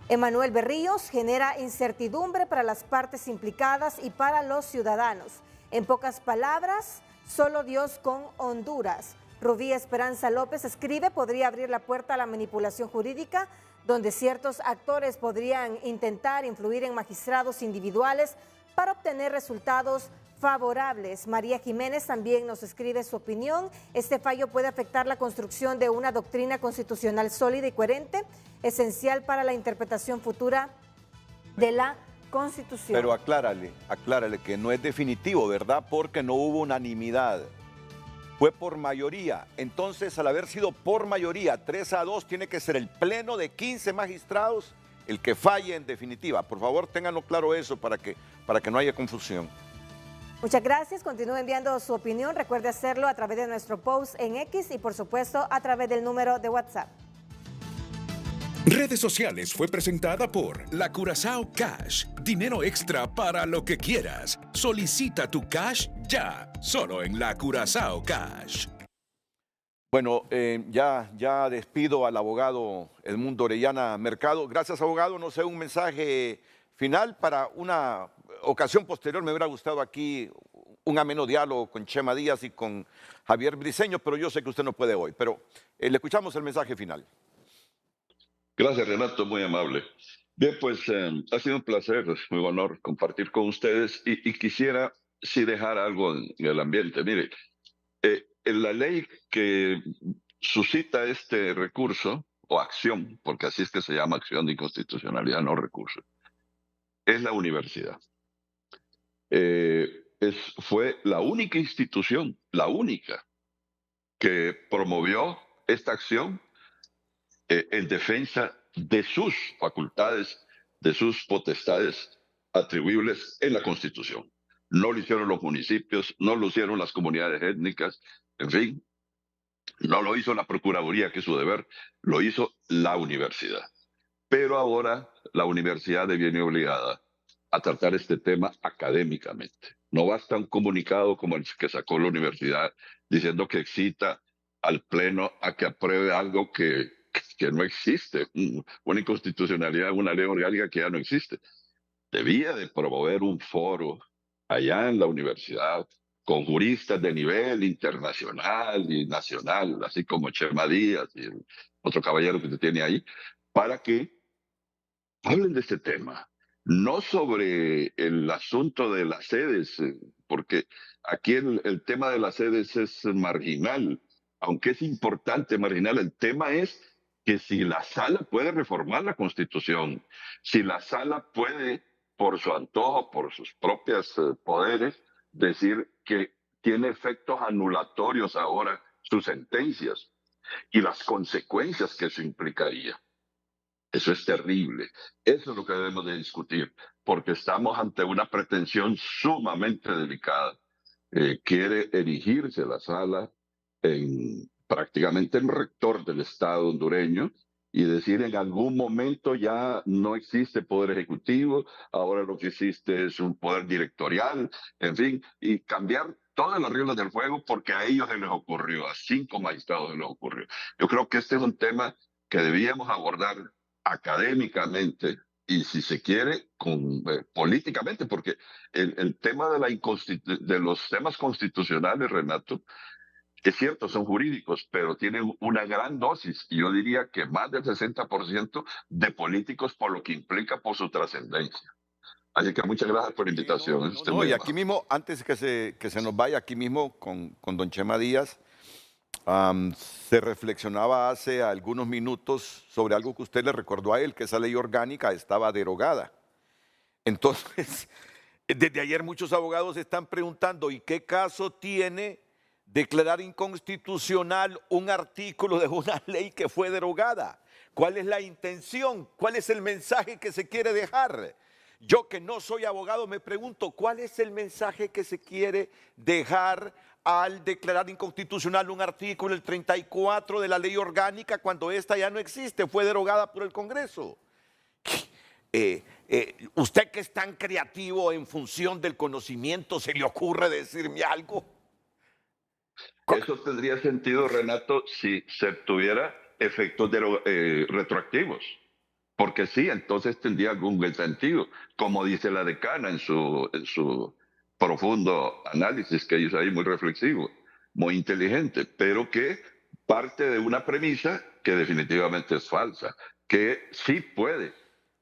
Emanuel Berríos: genera incertidumbre para las partes implicadas y para los ciudadanos. En pocas palabras, solo Dios con Honduras. Rubí Esperanza López escribe: podría abrir la puerta a la manipulación jurídica, donde ciertos actores podrían intentar influir en magistrados individuales para obtener resultados favorables. María Jiménez también nos escribe su opinión: este fallo puede afectar la construcción de una doctrina constitucional sólida y coherente, esencial para la interpretación futura de la Constitución. Pero aclárale que no es definitivo, ¿verdad? Porque no hubo unanimidad. Fue por mayoría. Entonces, al haber sido por mayoría, 3-2, tiene que ser el pleno de 15 magistrados el que falle en definitiva. Por favor, ténganlo claro eso para que no haya confusión. Muchas gracias. Continúe enviando su opinión. Recuerde hacerlo a través de nuestro post en X y, por supuesto, a través del número de WhatsApp. Redes Sociales fue presentada por La Curazao Cash. Dinero extra para lo que quieras. Solicita tu cash ya, solo en La Curazao Cash. Bueno, ya despido al abogado Edmundo Orellana Mercado. Gracias, abogado. No sé, un mensaje final para una ocasión posterior. Me hubiera gustado aquí un ameno diálogo con Chema Díaz y con Javier Briceño, pero yo sé que usted no puede hoy. Pero le escuchamos el mensaje final. Gracias, Renato, muy amable. Bien, pues ha sido un placer, muy honor compartir con ustedes y quisiera sí dejar algo en el ambiente. Mire, la ley que suscita este recurso o acción, porque así es que se llama acción de inconstitucionalidad, no recurso, es la universidad. Fue la única institución, la única, que promovió esta acción en defensa de sus facultades, de sus potestades atribuibles en la Constitución. No lo hicieron los municipios, no lo hicieron las comunidades étnicas, en fin, no lo hizo la Procuraduría, que es su deber, lo hizo la universidad. Pero ahora la universidad viene obligada a tratar este tema académicamente. No basta un comunicado como el que sacó la universidad diciendo que excita al Pleno a que apruebe algo que no existe, una inconstitucionalidad, una ley orgánica que ya no existe. Debía de promover un foro allá en la universidad con juristas de nivel internacional y nacional, así como Chema Díaz y el otro caballero que se tiene ahí, para que hablen de este tema, no sobre el asunto de las sedes, porque aquí el tema de las sedes es marginal, aunque es importante marginal, el tema es que si la sala puede reformar la Constitución, si la sala puede, por su antojo, por sus propios poderes, decir que tiene efectos anulatorios ahora sus sentencias y las consecuencias que eso implicaría. Eso es terrible. Eso es lo que debemos de discutir, porque estamos ante una pretensión sumamente delicada. Quiere erigirse la sala prácticamente en rector del Estado hondureño y decir en algún momento ya no existe poder ejecutivo, ahora lo que existe es un poder directorial, en fin, y cambiar todas las reglas del juego porque a ellos se les ocurrió, a 5 magistrados se les ocurrió. Yo creo que este es un tema que debíamos abordar académicamente y si se quiere políticamente, porque el tema de los temas constitucionales, Renato, es cierto, son jurídicos, pero tienen una gran dosis, y yo diría que más del 60% de políticos por lo que implica por su trascendencia. Así que muchas gracias por la invitación. Y aquí mismo, antes que se nos vaya, aquí mismo con don Chema Díaz, se reflexionaba hace algunos minutos sobre algo que usted le recordó a él, que esa ley orgánica estaba derogada. Entonces, desde ayer muchos abogados están preguntando, ¿y qué caso tiene declarar inconstitucional un artículo de una ley que fue derogada? ¿Cuál es la intención? ¿Cuál es el mensaje que se quiere dejar? Yo que no soy abogado me pregunto, ¿cuál es el mensaje que se quiere dejar al declarar inconstitucional un artículo, el 34 de la ley orgánica, cuando esta ya no existe, fue derogada por el Congreso? Usted que es tan creativo en función del conocimiento, ¿se le ocurre decirme algo? Eso tendría sentido, Renato, si se tuviera efectos retroactivos. Porque sí, entonces tendría algún sentido, como dice la decana en su profundo análisis que hizo ahí, muy reflexivo, muy inteligente, pero que parte de una premisa que definitivamente es falsa, que sí puede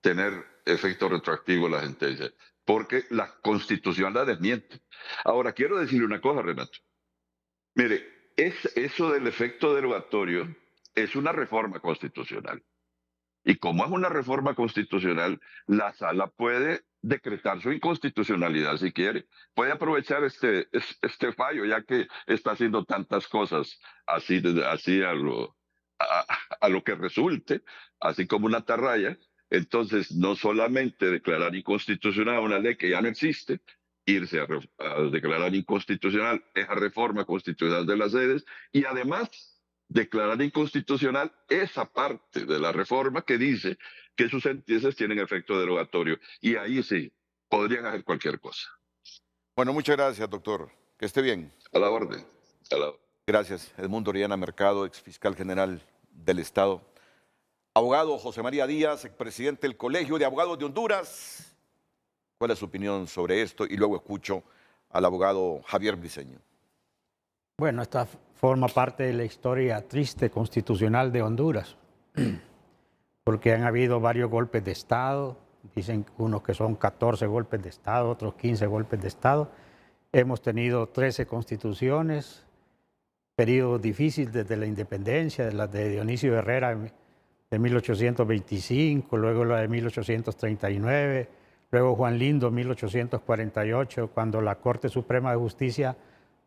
tener efectos retroactivos la sentencia, porque la Constitución la desmiente. Ahora, quiero decirle una cosa, Renato. Mire, eso del efecto derogatorio es una reforma constitucional. Y como es una reforma constitucional, la sala puede decretar su inconstitucionalidad si quiere. Puede aprovechar este fallo, ya que está haciendo tantas cosas así a lo que resulte, así como una atarraya. Entonces, no solamente declarar inconstitucional una ley que ya no existe, irse a declarar inconstitucional esa reforma constitucional de las sedes y además declarar inconstitucional esa parte de la reforma que dice que sus sentencias tienen efecto derogatorio. Y ahí sí, podrían hacer cualquier cosa. Bueno, muchas gracias, doctor. Que esté bien. A la orden. Gracias. Edmundo Orellana Mercado, exfiscal general del Estado. Abogado José María Díaz, expresidente del Colegio de Abogados de Honduras. ¿Cuál es su opinión sobre esto? Y luego escucho al abogado Javier Briceño. Bueno, esta forma parte de la historia triste constitucional de Honduras, porque han habido varios golpes de Estado, dicen unos que son 14 golpes de Estado, otros 15 golpes de Estado. Hemos tenido 13 constituciones, periodos difíciles desde la independencia, de la de Dionisio Herrera de 1825, luego la de 1839, luego Juan Lindo 1848, cuando la Corte Suprema de Justicia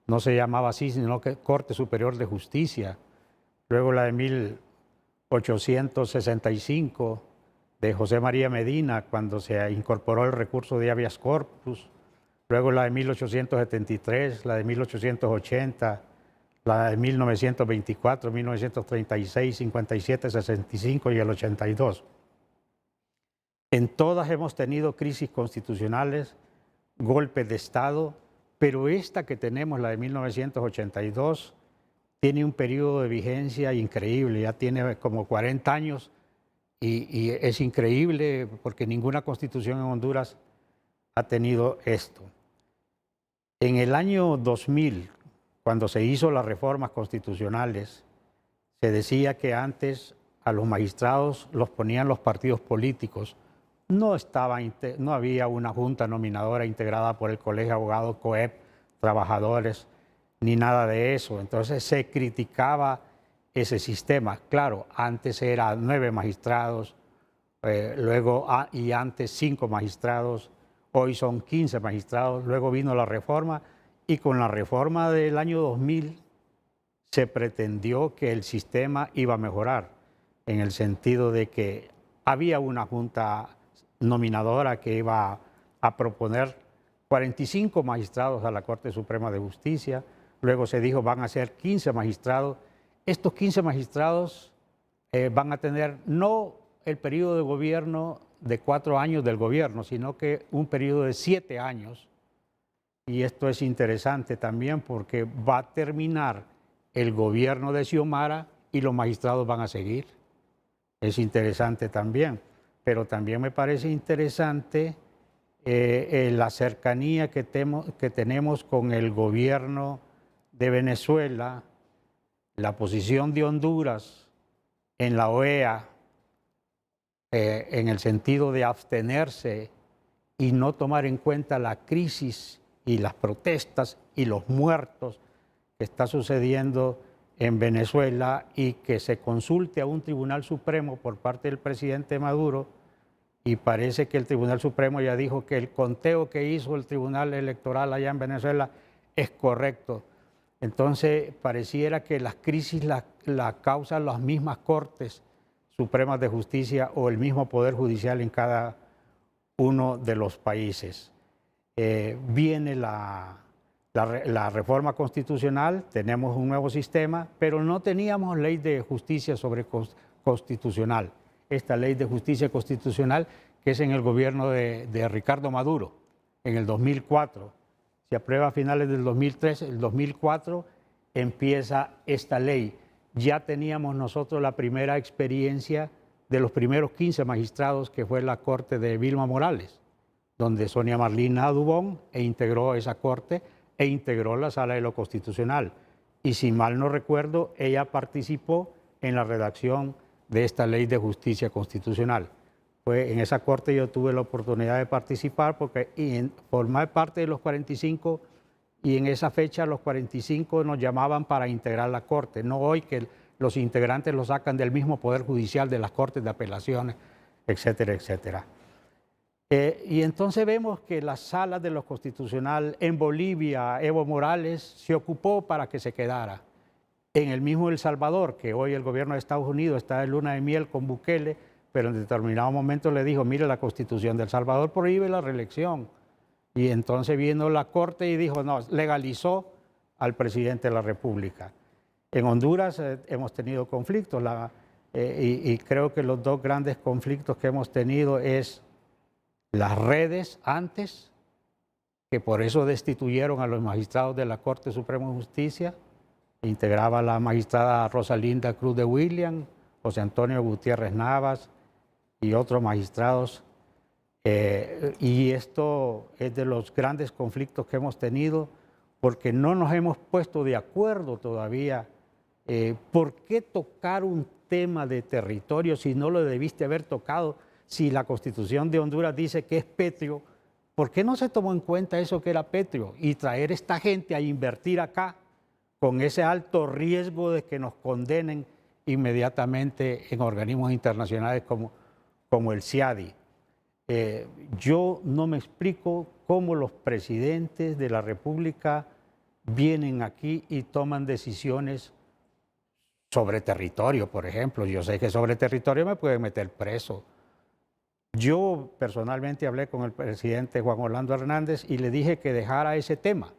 no se llamaba así, sino que Corte Superior de Justicia. Luego la de 1865 de José María Medina, cuando se incorporó el recurso de habeas corpus. Luego la de 1873, la de 1880, la de 1924, 1936, 57, 65 y el 82. En todas hemos tenido crisis constitucionales, golpes de Estado, pero esta que tenemos, la de 1982, tiene un periodo de vigencia increíble, ya tiene como 40 años y es increíble porque ninguna constitución en Honduras ha tenido esto. En el año 2000, cuando se hizo las reformas constitucionales, se decía que antes a los magistrados los ponían los partidos políticos. No había una junta nominadora integrada por el Colegio de Abogados, COEP, trabajadores, ni nada de eso. Entonces se criticaba ese sistema. Claro, antes era 9 magistrados, y antes 5 magistrados, hoy son 15 magistrados, luego vino la reforma y con la reforma del año 2000 se pretendió que el sistema iba a mejorar en el sentido de que había una junta nominadora que iba a proponer 45 magistrados a la Corte Suprema de Justicia, luego se dijo van a ser 15 magistrados. Estos 15 magistrados van a tener no el periodo de gobierno de 4 años del gobierno, sino que un periodo de 7 años. Y esto es interesante también porque va a terminar el gobierno de Xiomara y los magistrados van a seguir. Es interesante también, pero también me parece interesante la cercanía que tenemos con el gobierno de Venezuela, la posición de Honduras en la OEA, en el sentido de abstenerse y no tomar en cuenta la crisis y las protestas y los muertos que está sucediendo en Venezuela y que se consulte a un Tribunal Supremo por parte del presidente Maduro y parece que el Tribunal Supremo ya dijo que el conteo que hizo el Tribunal Electoral allá en Venezuela es correcto. Entonces pareciera que las crisis la causan las mismas Cortes Supremas de Justicia o el mismo Poder Judicial en cada uno de los países. Viene la reforma constitucional, tenemos un nuevo sistema, pero no teníamos ley de justicia constitucional. Esta ley de justicia constitucional que es en el gobierno de Ricardo Maduro, en el 2004. Se aprueba a finales del 2003, el 2004 empieza esta ley. Ya teníamos nosotros la primera experiencia de los primeros 15 magistrados que fue la corte de Vilma Morales, donde Sonia Marlina Dubón integró esa corte e integró la Sala de lo Constitucional. Y si mal no recuerdo, ella participó en la redacción de esta ley de justicia constitucional. Pues en esa corte yo tuve la oportunidad de participar porque formé parte de los 45 y en esa fecha los 45 nos llamaban para integrar la corte, no hoy que los integrantes los sacan del mismo Poder Judicial, de las cortes de apelaciones, etcétera, etcétera. Y entonces vemos que la Sala de lo Constitucional en Bolivia, Evo Morales se ocupó para que se quedara. En el mismo El Salvador, que hoy el gobierno de Estados Unidos está en luna de miel con Bukele, pero en determinado momento le dijo, mire, la Constitución de El Salvador prohíbe la reelección. Y entonces vino la Corte y dijo, no, legalizó al presidente de la República. En Honduras hemos tenido conflictos y creo que los dos grandes conflictos que hemos tenido es las redes antes, que por eso destituyeron a los magistrados de la Corte Suprema de Justicia, integraba la magistrada Rosalinda Cruz de William, José Antonio Gutiérrez Navas y otros magistrados. Y esto es de los grandes conflictos que hemos tenido porque no nos hemos puesto de acuerdo todavía. ¿Por qué tocar un tema de territorio si no lo debiste haber tocado? Si la Constitución de Honduras dice que es pétreo, ¿por qué no se tomó en cuenta eso que era pétreo? Y traer a esta gente a invertir acá con ese alto riesgo de que nos condenen inmediatamente en organismos internacionales como el CIADI. Yo no me explico cómo los presidentes de la República vienen aquí y toman decisiones sobre territorio, por ejemplo. Yo sé que sobre territorio me pueden meter preso. Yo personalmente hablé con el presidente Juan Orlando Hernández y le dije que dejara ese tema.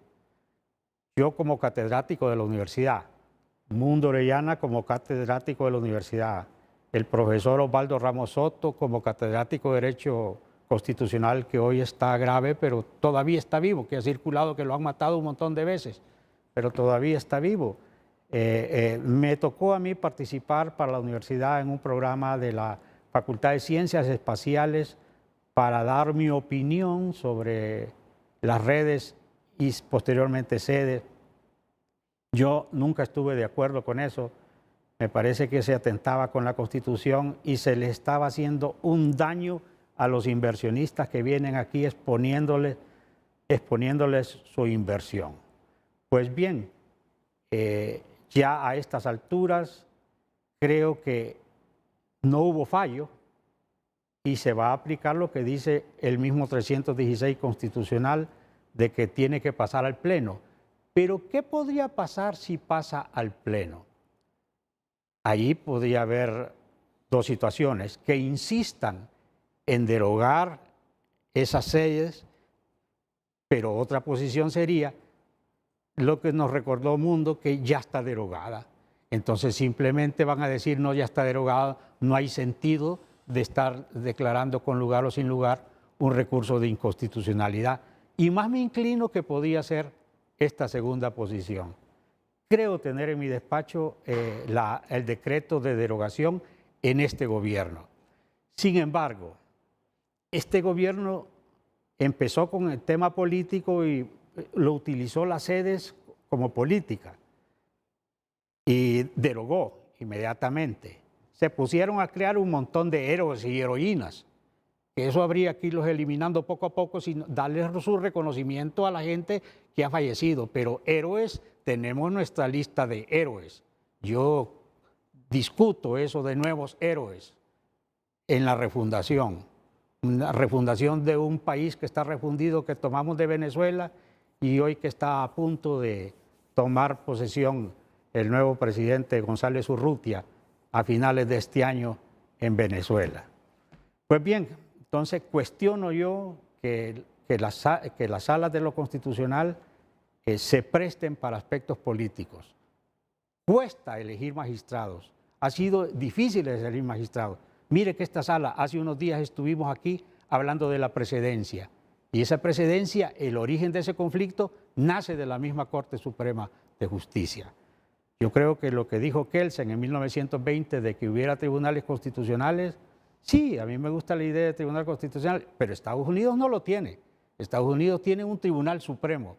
Yo como catedrático de la universidad, Mundo Orellana como catedrático de la universidad, el profesor Osvaldo Ramos Soto como catedrático de Derecho Constitucional, que hoy está grave, pero todavía está vivo, que ha circulado que lo han matado un montón de veces, pero todavía está vivo. Me tocó a mí participar para la universidad en un programa de la Facultad de Ciencias Espaciales para dar mi opinión sobre las redes y posteriormente sedes. Yo nunca estuve de acuerdo con eso. Me parece que se atentaba con la Constitución y se le estaba haciendo un daño a los inversionistas que vienen aquí exponiéndoles su inversión. Pues bien, ya a estas alturas creo que no hubo fallo y se va a aplicar lo que dice el mismo 316 constitucional de que tiene que pasar al Pleno. Pero ¿qué podría pasar si pasa al Pleno? Allí podría haber dos situaciones: que insistan en derogar esas sedes, pero otra posición sería lo que nos recordó Mundo, que ya está derogada. Entonces simplemente van a decir, no, ya está derogada, no hay sentido de estar declarando con lugar o sin lugar un recurso de inconstitucionalidad. Y más me inclino que podía ser esta segunda posición. Creo tener en mi despacho el decreto de derogación en este gobierno. Sin embargo, este gobierno empezó con el tema político y lo utilizó las sedes como política y derogó inmediatamente. Se pusieron a crear un montón de héroes y heroínas, que eso habría que irlos eliminando poco a poco sin darles su reconocimiento a la gente que ha fallecido. Pero héroes, tenemos nuestra lista de héroes. Yo discuto eso de nuevos héroes en la refundación. Una refundación de un país que está refundido, que tomamos de Venezuela, y hoy que está a punto de tomar posesión el nuevo presidente González Urrutia a finales de este año en Venezuela. Pues bien, entonces cuestiono yo que las salas de lo constitucional se presten para aspectos políticos. Cuesta elegir magistrados, ha sido difícil elegir magistrados. Mire que esta sala, hace unos días estuvimos aquí hablando de la precedencia. Y esa precedencia, el origen de ese conflicto, nace de la misma Corte Suprema de Justicia. Yo creo que lo que dijo Kelsen en 1920 de que hubiera tribunales constitucionales, sí, a mí me gusta la idea de tribunal constitucional, pero Estados Unidos no lo tiene. Estados Unidos tiene un tribunal supremo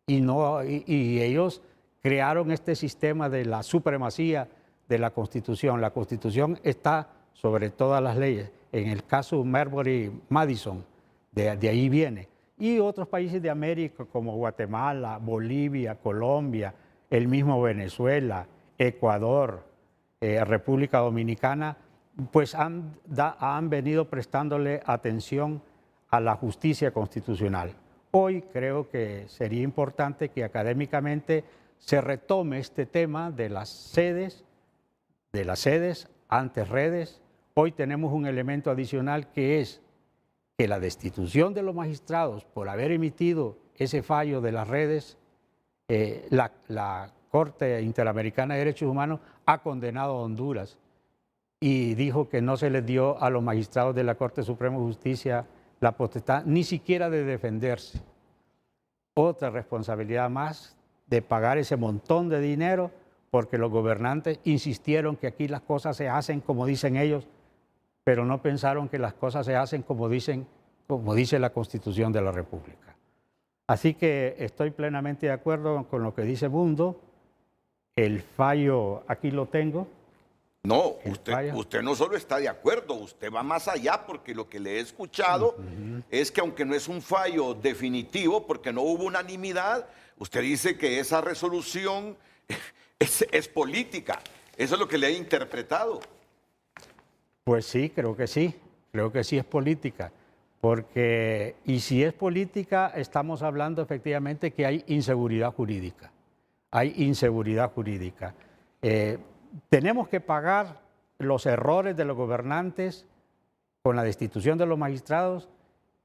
y ellos crearon este sistema de la supremacía de la Constitución. La Constitución está sobre todas las leyes. En el caso Marbury-Madison, de ahí viene. Y otros países de América como Guatemala, Bolivia, Colombia, el mismo Venezuela, Ecuador, República Dominicana, pues han venido prestándole atención a la justicia constitucional. Hoy creo que sería importante que académicamente se retome este tema de las sedes antes redes. Hoy tenemos un elemento adicional que es que la destitución de los magistrados por haber emitido ese fallo de las redes, la Corte Interamericana de Derechos Humanos ha condenado a Honduras y dijo que no se les dio a los magistrados de la Corte Suprema de Justicia la potestad ni siquiera de defenderse. Otra responsabilidad más de pagar ese montón de dinero porque los gobernantes insistieron que aquí las cosas se hacen como dicen ellos, pero no pensaron que las cosas se hacen como dice la Constitución de la República. Así que estoy plenamente de acuerdo con lo que dice Mundo. El fallo, aquí lo tengo. No, usted no solo está de acuerdo, usted va más allá, porque lo que le he escuchado es que aunque no es un fallo definitivo, porque no hubo unanimidad, usted dice que esa resolución es política. Eso es lo que le he interpretado. Pues sí, creo que sí es política. Porque, y si es política, estamos hablando efectivamente que hay inseguridad jurídica. Hay inseguridad jurídica. Tenemos que pagar los errores de los gobernantes con la destitución de los magistrados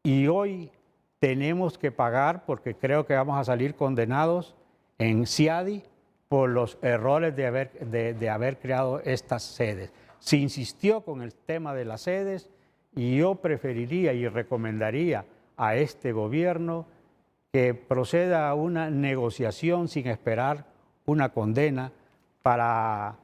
y hoy tenemos que pagar, porque creo que vamos a salir condenados en CIADI por los errores de haber creado estas sedes. Se insistió con el tema de las sedes y yo preferiría y recomendaría a este gobierno que proceda a una negociación sin esperar una condena para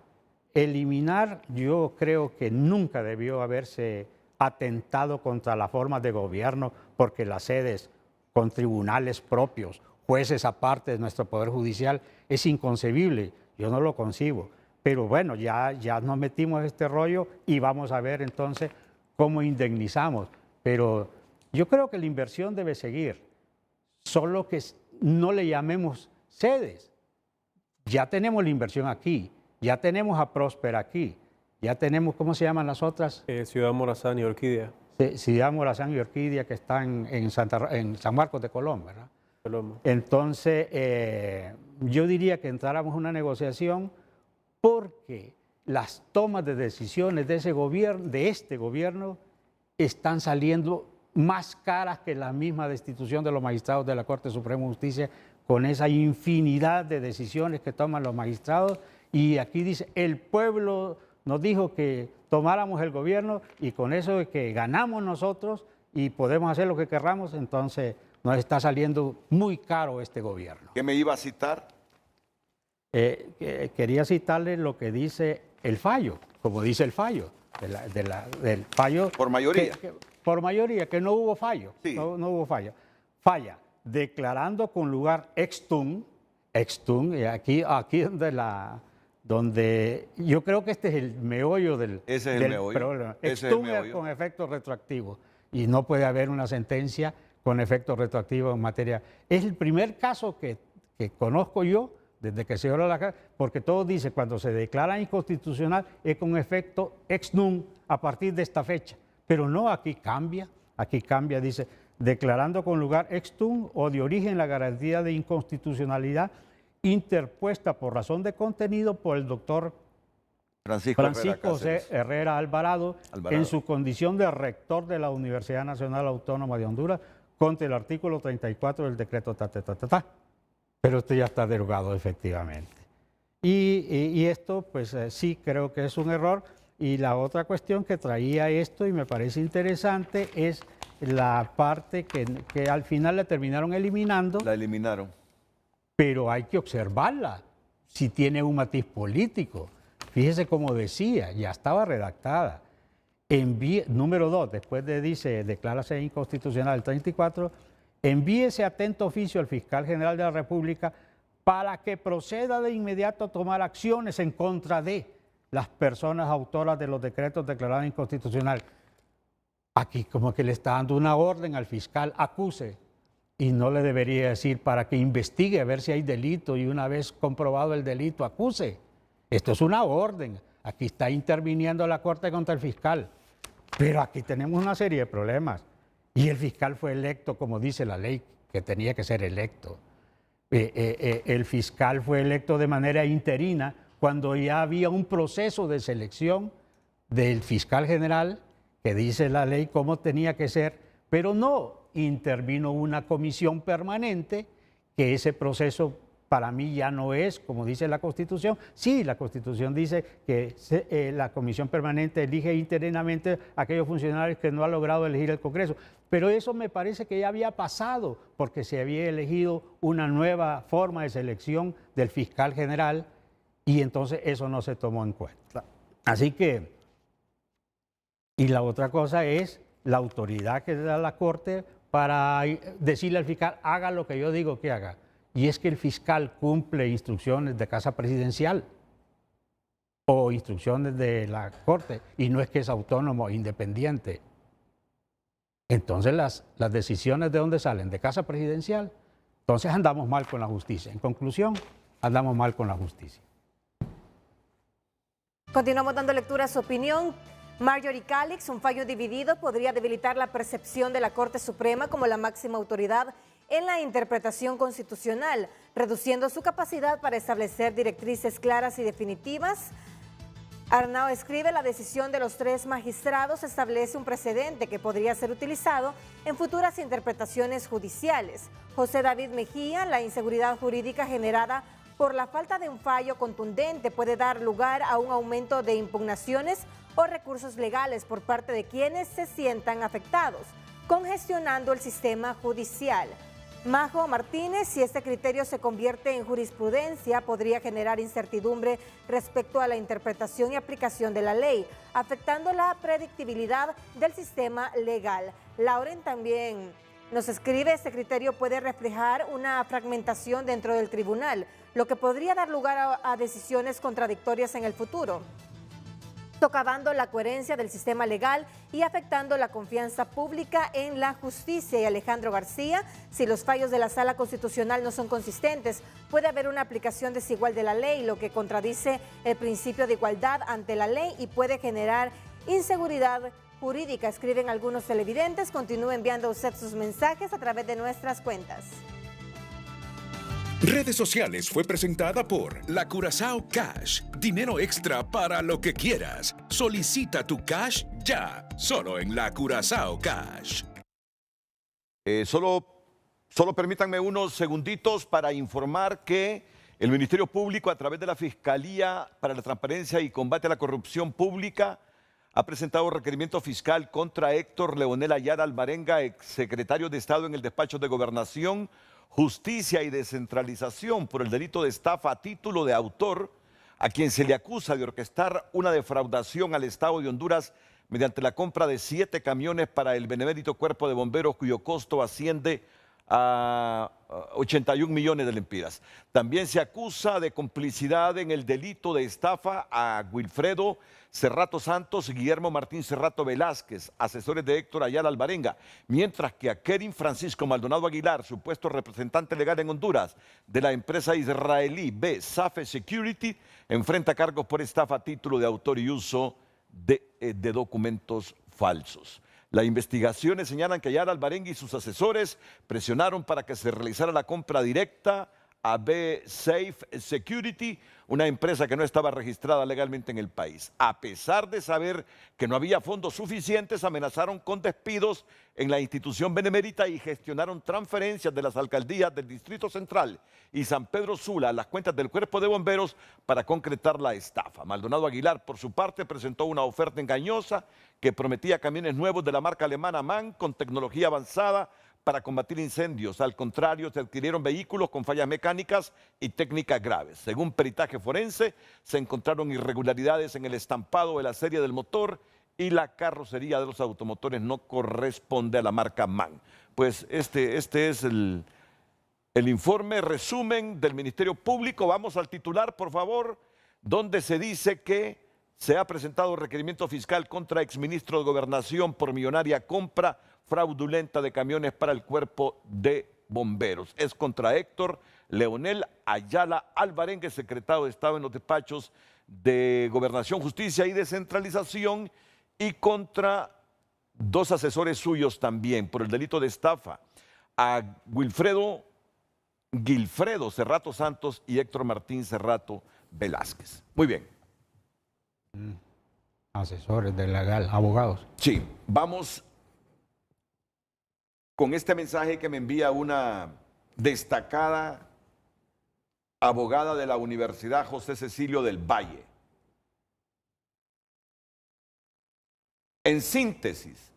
eliminar, yo creo que nunca debió haberse atentado contra las formas de gobierno, porque las sedes con tribunales propios, jueces aparte de nuestro Poder Judicial, es inconcebible, yo no lo concibo. Pero bueno, ya nos metimos en este rollo y vamos a ver entonces cómo indemnizamos. Pero yo creo que la inversión debe seguir, solo que no le llamemos sedes. Ya tenemos la inversión aquí, ya tenemos a Prósper aquí, ya tenemos, ¿cómo se llaman las otras? Ciudad Morazán y Orquídea. Ciudad Morazán y Orquídea, que están en San Marcos de Colón, ¿verdad? Colón. Entonces, yo diría que entráramos en una negociación, porque las tomas de decisiones de este gobierno están saliendo más caras que la misma destitución de los magistrados de la Corte Suprema de Justicia, con esa infinidad de decisiones que toman los magistrados. Y aquí dice, el pueblo nos dijo que tomáramos el gobierno, y con eso de que ganamos nosotros y podemos hacer lo que querramos, entonces nos está saliendo muy caro este gobierno. ¿Qué me iba a citar? Quería citarle lo que dice el fallo, como dice el fallo, del fallo. Por mayoría. Por mayoría, que no hubo fallo. Sí. No hubo fallo. Falla, declarando con lugar extum, aquí donde yo creo que este es el meollo del problema. Extum es con efecto retroactivo, y no puede haber una sentencia con efecto retroactivo en materia. Es el primer caso que conozco yo desde que se abrió la casa, porque todo dice, cuando se declara inconstitucional es con efecto ex nunc a partir de esta fecha. Pero no, aquí cambia, dice, declarando con lugar ex tunc o de origen la garantía de inconstitucionalidad interpuesta por razón de contenido por el doctor Francisco José Herrera Alvarado, en su condición de rector de la Universidad Nacional Autónoma de Honduras, contra el artículo 34 del decreto Pero esto ya está derogado efectivamente. Y esto, pues sí, creo que es un error. Y la otra cuestión que traía esto, y me parece interesante, es la parte que al final la terminaron eliminando. La eliminaron. Pero hay que observarla, si tiene un matiz político. Fíjese cómo decía, ya estaba redactada. Número 2, después dice, declárase inconstitucional el 34, envíese atento oficio al fiscal general de la República para que proceda de inmediato a tomar acciones en contra de las personas autoras de los decretos declarados inconstitucional. Aquí como que le está dando una orden al fiscal, acuse, y no le debería decir para que investigue a ver si hay delito, y una vez comprobado el delito, acuse. Esto es una orden. Aquí está interviniendo la Corte contra el fiscal. Pero aquí tenemos una serie de problemas. Y el fiscal fue electo, como dice la ley, que tenía que ser electo. El fiscal fue electo de manera interina cuando ya había un proceso de selección del fiscal general, que dice la ley cómo tenía que ser, pero no intervino una comisión permanente, que ese proceso para mí ya no es, como dice la Constitución. Sí, la Constitución dice que la comisión permanente elige interinamente a aquellos funcionarios que no ha logrado elegir el Congreso, pero eso me parece que ya había pasado, porque se había elegido una nueva forma de selección del fiscal general, y entonces eso no se tomó en cuenta. Así que, y la otra cosa es la autoridad que da la Corte para decirle al fiscal, haga lo que yo digo que haga. Y es que el fiscal cumple instrucciones de Casa Presidencial o instrucciones de la Corte, y no es que es autónomo, independiente. Entonces las decisiones, ¿de dónde salen? De Casa Presidencial. Entonces andamos mal con la justicia. En conclusión, andamos mal con la justicia. Continuamos dando lectura a su opinión. Marjorie Calix, un fallo dividido podría debilitar la percepción de la Corte Suprema como la máxima autoridad en la interpretación constitucional, reduciendo su capacidad para establecer directrices claras y definitivas. Arnao escribe, la decisión de los 3 magistrados establece un precedente que podría ser utilizado en futuras interpretaciones judiciales. José David Mejía, la inseguridad jurídica generada por la falta de un fallo contundente puede dar lugar a un aumento de impugnaciones o recursos legales por parte de quienes se sientan afectados, congestionando el sistema judicial. Majo Martínez, si este criterio se convierte en jurisprudencia, podría generar incertidumbre respecto a la interpretación y aplicación de la ley, afectando la predictibilidad del sistema legal. Lauren también nos escribe, este criterio puede reflejar una fragmentación dentro del tribunal, lo que podría dar lugar a decisiones contradictorias en el futuro, socavando la coherencia del sistema legal y afectando la confianza pública en la justicia. Y Alejandro García, si los fallos de la Sala Constitucional no son consistentes, puede haber una aplicación desigual de la ley, lo que contradice el principio de igualdad ante la ley y puede generar inseguridad jurídica. Escriben algunos televidentes. Continúe enviando usted sus mensajes a través de nuestras cuentas. Redes Sociales fue presentada por La Curazao Cash. Dinero extra para lo que quieras. Solicita tu cash ya, solo en La Curazao Cash. Solo permítanme unos segunditos para informar que el Ministerio Público, a través de la Fiscalía para la Transparencia y Combate a la Corrupción Pública, ha presentado requerimiento fiscal contra Héctor Leonel Ayala Alvarenga, exsecretario de Estado en el Despacho de Gobernación, Justicia y Descentralización, por el delito de estafa a título de autor, a quien se le acusa de orquestar una defraudación al Estado de Honduras mediante la compra de 7 camiones para el benemérito Cuerpo de Bomberos, cuyo costo asciende a 81 millones de lempiras. También se acusa de complicidad en el delito de estafa a Wilfredo Cerrato Santos y Guillermo Martín Cerrato Velázquez, asesores de Héctor Ayala Alvarenga, mientras que a Kerin Francisco Maldonado Aguilar, supuesto representante legal en Honduras de la empresa israelí B-Safe Security, enfrenta cargos por estafa a título de autor y uso de documentos falsos. Las investigaciones señalan que Ayala Alvarenga y sus asesores presionaron para que se realizara la compra directa a B-Safe Security, una empresa que no estaba registrada legalmente en el país. A pesar de saber que no había fondos suficientes, amenazaron con despidos en la institución benemérita y gestionaron transferencias de las alcaldías del Distrito Central y San Pedro Sula a las cuentas del Cuerpo de Bomberos para concretar la estafa. Maldonado Aguilar, por su parte, presentó una oferta engañosa que prometía camiones nuevos de la marca alemana MAN con tecnología avanzada para combatir incendios. Al contrario, se adquirieron vehículos con fallas mecánicas y técnicas graves. Según peritaje forense, se encontraron irregularidades en el estampado de la serie del motor y la carrocería de los automotores no corresponde a la marca MAN. Pues este es el informe resumen del Ministerio Público. Vamos al titular, por favor, donde se dice que se ha presentado requerimiento fiscal contra exministro de Gobernación por millonaria compra fraudulenta de camiones para el Cuerpo de Bomberos. Es contra Héctor Leonel Ayala Alvarenga, secretario de Estado en los despachos de Gobernación, Justicia y Descentralización, y contra 2 asesores suyos también por el delito de estafa a Gilfredo Cerrato Santos y Héctor Martín Cerrato Velázquez. Muy bien. Asesores de legal, abogados. Sí, vamos con este mensaje que me envía una destacada abogada de la Universidad José Cecilio del Valle. En síntesis,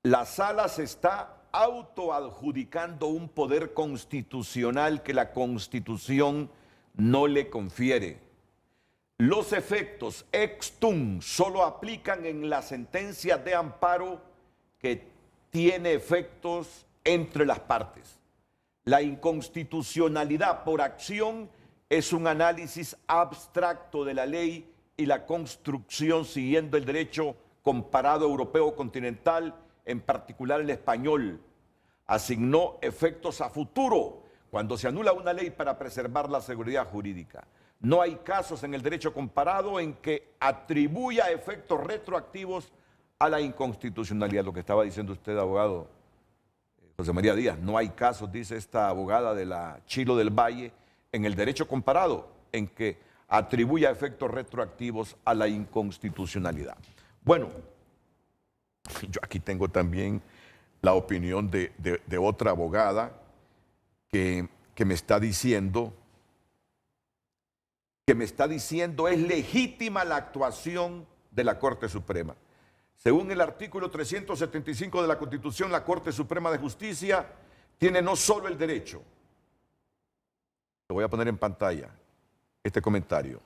la sala se está autoadjudicando un poder constitucional que la Constitución no le confiere. Los efectos ex tunc solo aplican en la sentencia de amparo que tiene efectos entre las partes. La inconstitucionalidad por acción es un análisis abstracto de la ley y la construcción siguiendo el derecho comparado europeo continental, en particular el español. Asignó efectos a futuro cuando se anula una ley para preservar la seguridad jurídica. No hay casos en el derecho comparado en que atribuya efectos retroactivos a la inconstitucionalidad. Lo que estaba diciendo usted, abogado José María Díaz, no hay casos, dice esta abogada de la Chilo del Valle, en el derecho comparado en que atribuya efectos retroactivos a la inconstitucionalidad. Bueno, yo aquí tengo también la opinión de otra abogada que me está diciendo es legítima la actuación de la Corte Suprema. Según el artículo 375 de la Constitución, la Corte Suprema de Justicia tiene no solo el derecho, lo voy a poner en pantalla, este comentario.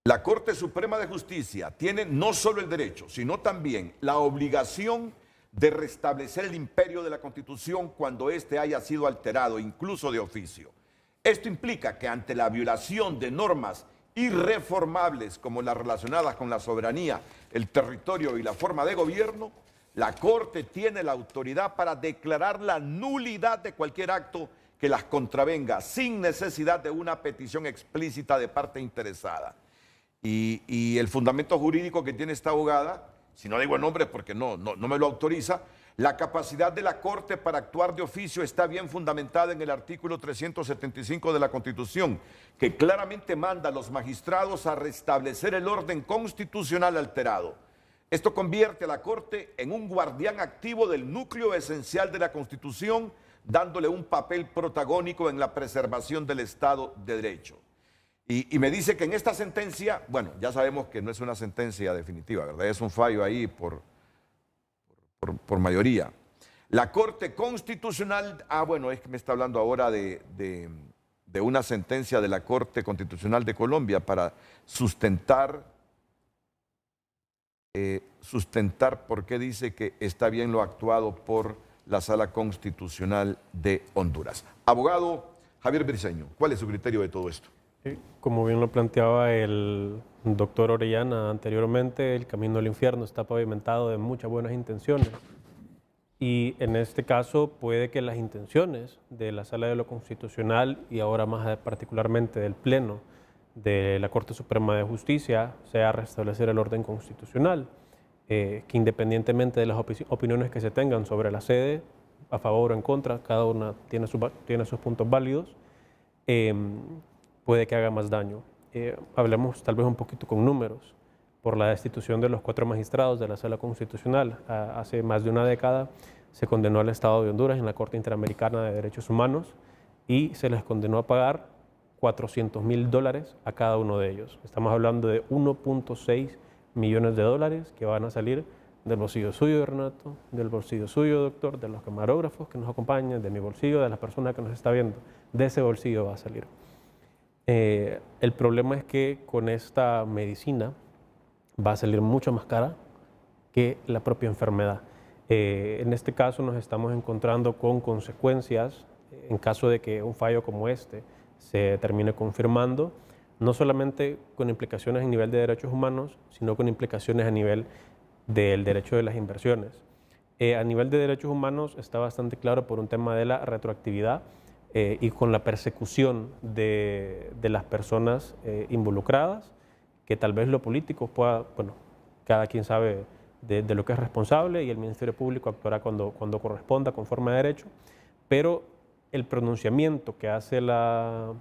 La Corte Suprema de Justicia tiene no solo el derecho, sino también la obligación de restablecer el imperio de la Constitución cuando éste haya sido alterado, incluso de oficio. Esto implica que ante la violación de normas irreformables como las relacionadas con la soberanía, el territorio y la forma de gobierno, la Corte tiene la autoridad para declarar la nulidad de cualquier acto que las contravenga sin necesidad de una petición explícita de parte interesada. Y el fundamento jurídico que tiene esta abogada, si no digo el nombre porque no me lo autoriza, la capacidad de la Corte para actuar de oficio está bien fundamentada en el artículo 375 de la Constitución, que claramente manda a los magistrados a restablecer el orden constitucional alterado. Esto convierte a la Corte en un guardián activo del núcleo esencial de la Constitución, dándole un papel protagónico en la preservación del Estado de Derecho. Y me dice que en esta sentencia, bueno, ya sabemos que no es una sentencia definitiva, ¿verdad? Es un fallo ahí por mayoría. La Corte Constitucional, bueno, es que me está hablando ahora de una sentencia de la Corte Constitucional de Colombia para sustentar por qué dice que está bien lo actuado por la Sala Constitucional de Honduras. Abogado Javier Briceño, ¿cuál es su criterio de todo esto? Como bien lo planteaba el doctor Orellana anteriormente, el camino al infierno está pavimentado de muchas buenas intenciones. Y en este caso puede que las intenciones de la Sala de lo Constitucional y ahora más particularmente del Pleno de la Corte Suprema de Justicia sea restablecer el orden constitucional, que independientemente de las opiniones que se tengan sobre la sede, a favor o en contra, cada una tiene sus puntos válidos, puede que haga más daño. Hablemos tal vez un poquito con números. Por la destitución de los 4 magistrados de la Sala Constitucional hace más de una década, se condenó al Estado de Honduras en la Corte Interamericana de Derechos Humanos y se les condenó a pagar $400,000 a cada uno de ellos. Estamos hablando de 1.6 millones de dólares que van a salir del bolsillo suyo, Renato, del bolsillo suyo, doctor, de los camarógrafos que nos acompañan, de mi bolsillo, de la persona que nos está viendo. De ese bolsillo va a salir. El problema es que con esta medicina va a salir mucho más cara que la propia enfermedad. En este caso nos estamos encontrando con consecuencias en caso de que un fallo como este se termine confirmando, no solamente con implicaciones a nivel de derechos humanos, sino con implicaciones a nivel del derecho de las inversiones. A nivel de derechos humanos está bastante claro por un tema de la retroactividad y con la persecución de las personas involucradas, que tal vez lo político pueda, bueno, cada quien sabe de lo que es responsable y el Ministerio Público actuará cuando corresponda, conforme a derecho, pero el pronunciamiento que hace la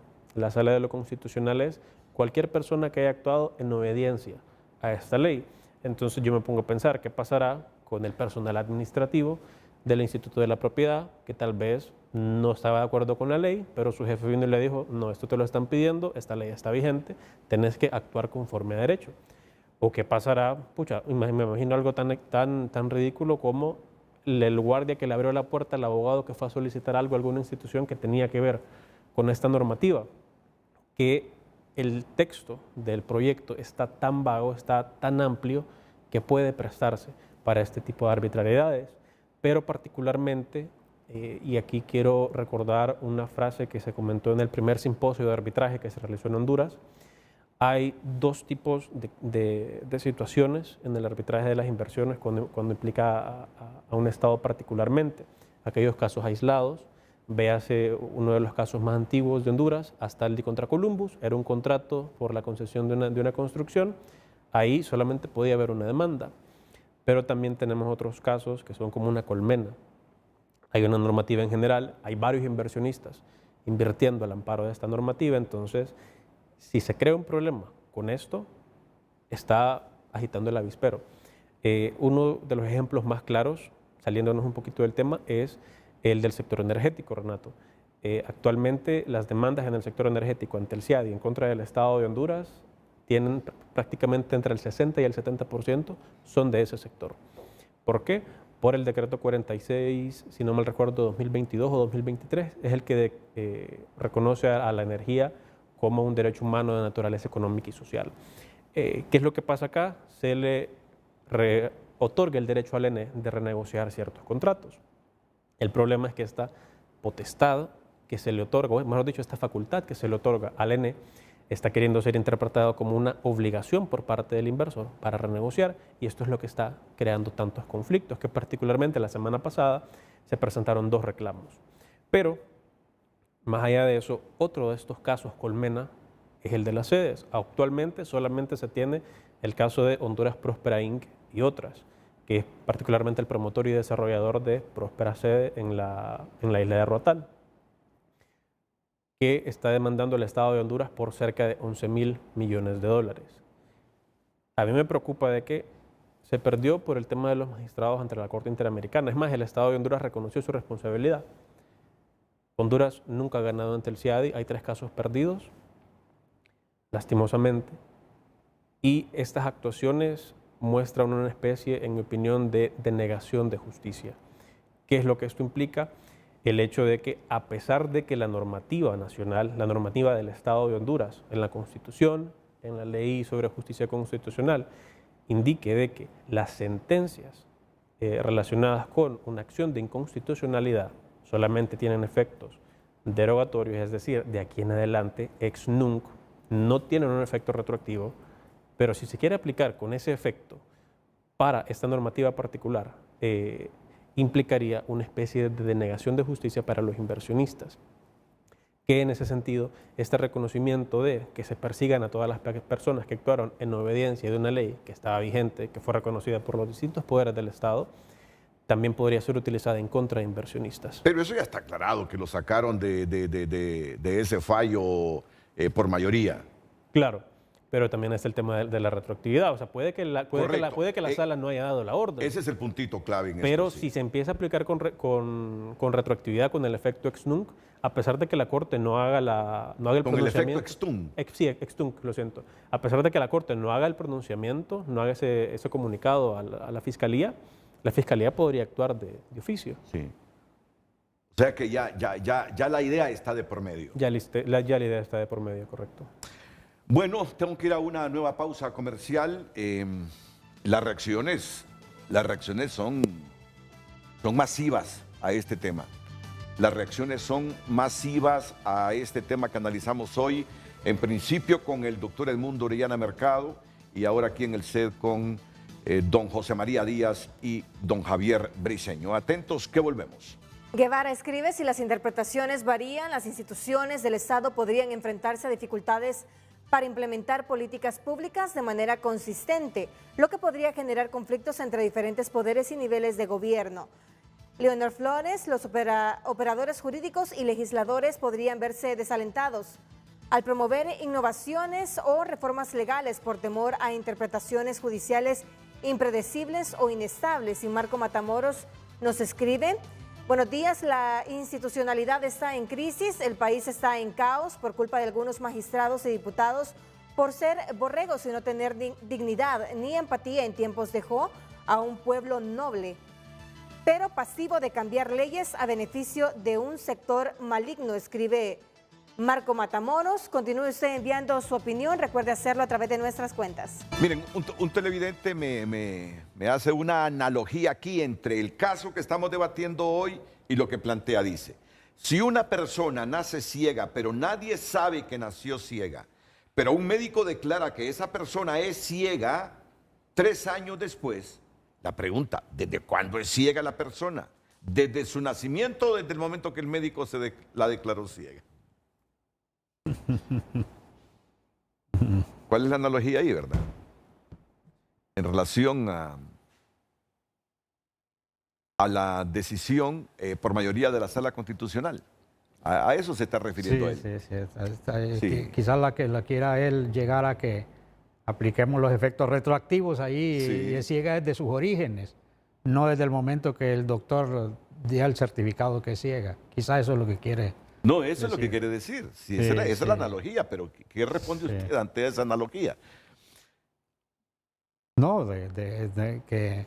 Sala de lo Constitucional es cualquier persona que haya actuado en obediencia a esta ley. Entonces yo me pongo a pensar qué pasará con el personal administrativo del Instituto de la Propiedad, que tal vez no estaba de acuerdo con la ley, pero su jefe vino y le dijo, no, esto te lo están pidiendo, esta ley está vigente, tenés que actuar conforme a derecho. O qué pasará, pucha, me imagino algo tan ridículo como el guardia que le abrió la puerta al abogado que fue a solicitar algo a alguna institución que tenía que ver con esta normativa, que el texto del proyecto está tan vago, está tan amplio, que puede prestarse para este tipo de arbitrariedades, pero particularmente, y aquí quiero recordar una frase que se comentó en el primer simposio de arbitraje que se realizó en Honduras. Hay 2 tipos de situaciones en el arbitraje de las inversiones cuando implica a un Estado particularmente. Aquellos casos aislados, véase uno de los casos más antiguos de Honduras, Astaldi contra Columbus, era un contrato por la concesión de una construcción, ahí solamente podía haber una demanda, pero también tenemos otros casos que son como una colmena. Hay una normativa en general, hay varios inversionistas invirtiendo al amparo de esta normativa, entonces si se crea un problema con esto, está agitando el avispero. Uno de los ejemplos más claros, saliéndonos un poquito del tema, es el del sector energético, Renato. Actualmente las demandas en el sector energético ante el CIADI en contra del Estado de Honduras tienen prácticamente entre el 60 y el 70% son de ese sector. ¿Por qué? por el decreto 46, si no mal recuerdo, 2022 o 2023, es el que reconoce a la energía como un derecho humano de naturaleza económica y social. ¿Qué es lo que pasa acá? Se le otorga el derecho al ENE de renegociar ciertos contratos. El problema es que esta potestad que se le otorga, o mejor dicho, esta facultad que se le otorga al ENE, está queriendo ser interpretado como una obligación por parte del inversor para renegociar, y esto es lo que está creando tantos conflictos, que particularmente la semana pasada se presentaron 2 reclamos. Pero, más allá de eso, otro de estos casos colmena es el de las sedes. Actualmente solamente se tiene el caso de Honduras Próspera Inc. y otras, que es particularmente el promotor y desarrollador de Próspera Sede en la isla de Roatán, que está demandando al Estado de Honduras por cerca de 11.000 millones de dólares. A mí me preocupa de que se perdió por el tema de los magistrados ante la Corte Interamericana. Es más, el Estado de Honduras reconoció su responsabilidad. Honduras nunca ha ganado ante el CIADI, hay 3 casos perdidos, lastimosamente, y estas actuaciones muestran una especie, en mi opinión, de denegación de justicia. ¿Qué es lo que esto implica? El hecho de que, a pesar de que la normativa nacional, la normativa del Estado de Honduras, en la Constitución, en la Ley sobre Justicia Constitucional, indique de que las sentencias relacionadas con una acción de inconstitucionalidad solamente tienen efectos derogatorios, es decir, de aquí en adelante, ex nunc, no tienen un efecto retroactivo, pero si se quiere aplicar con ese efecto para esta normativa particular, implicaría una especie de denegación de justicia para los inversionistas, que en ese sentido, este reconocimiento de que se persigan a todas las personas que actuaron en obediencia de una ley que estaba vigente, que fue reconocida por los distintos poderes del Estado, también podría ser utilizada en contra de inversionistas. Pero eso ya está aclarado, que lo sacaron de ese fallo por mayoría. Claro, pero también es el tema de la retroactividad. O sea, puede que la sala no haya dado la orden. Ese es el puntito clave en esto. Pero si se empieza a aplicar con retroactividad, con el efecto ex nunc, a pesar de que la Corte no haga el pronunciamiento... Con el efecto ex tunc. Sí, ex tunc, lo siento. A pesar de que la Corte no haga el pronunciamiento, no haga ese comunicado a la Fiscalía podría actuar de oficio. Sí. O sea que ya la idea está de por medio. Ya la idea está de por medio, correcto. Bueno, tengo que ir a una nueva pausa comercial. Las reacciones son masivas a este tema. Las reacciones son masivas a este tema que analizamos hoy, en principio con el doctor Edmundo Orellana Mercado y ahora aquí en el set con don José María Díaz y don Javier Briceño. Atentos que volvemos. Guevara escribe: si las interpretaciones varían, las instituciones del Estado podrían enfrentarse a dificultades para implementar políticas públicas de manera consistente, lo que podría generar conflictos entre diferentes poderes y niveles de gobierno. Leonor Flores: los operadores jurídicos y legisladores podrían verse desalentados al promover innovaciones o reformas legales por temor a interpretaciones judiciales impredecibles o inestables. Y Marco Matamoros nos escribe: buenos días, la institucionalidad está en crisis, el país está en caos por culpa de algunos magistrados y diputados por ser borregos y no tener dignidad ni empatía. En tiempos dejó a un pueblo noble, pero pasivo de cambiar leyes a beneficio de un sector maligno, escribe Marco Matamoros. Continúe usted enviando su opinión, recuerde hacerlo a través de nuestras cuentas. Miren, un televidente me hace una analogía aquí entre el caso que estamos debatiendo hoy y lo que plantea. Dice: si una persona nace ciega, pero nadie sabe que nació ciega, pero un médico declara que esa persona es ciega 3 años después, la pregunta: ¿desde cuándo es ciega la persona? ¿Desde su nacimiento o desde el momento que el médico la declaró ciega? ¿Cuál es la analogía ahí, verdad? En relación a la decisión por mayoría de la Sala Constitucional. A eso se está refiriendo él. Sí. Quizás la quiera él llegar a que apliquemos los efectos retroactivos ahí, Sí. y es ciega desde sus orígenes, no desde el momento que el doctor dé el certificado que es ciega. Quizás eso es lo que quiere. No, eso es lo que quiere decir. Sí, esa es la analogía, pero ¿qué responde usted ante esa analogía? No, que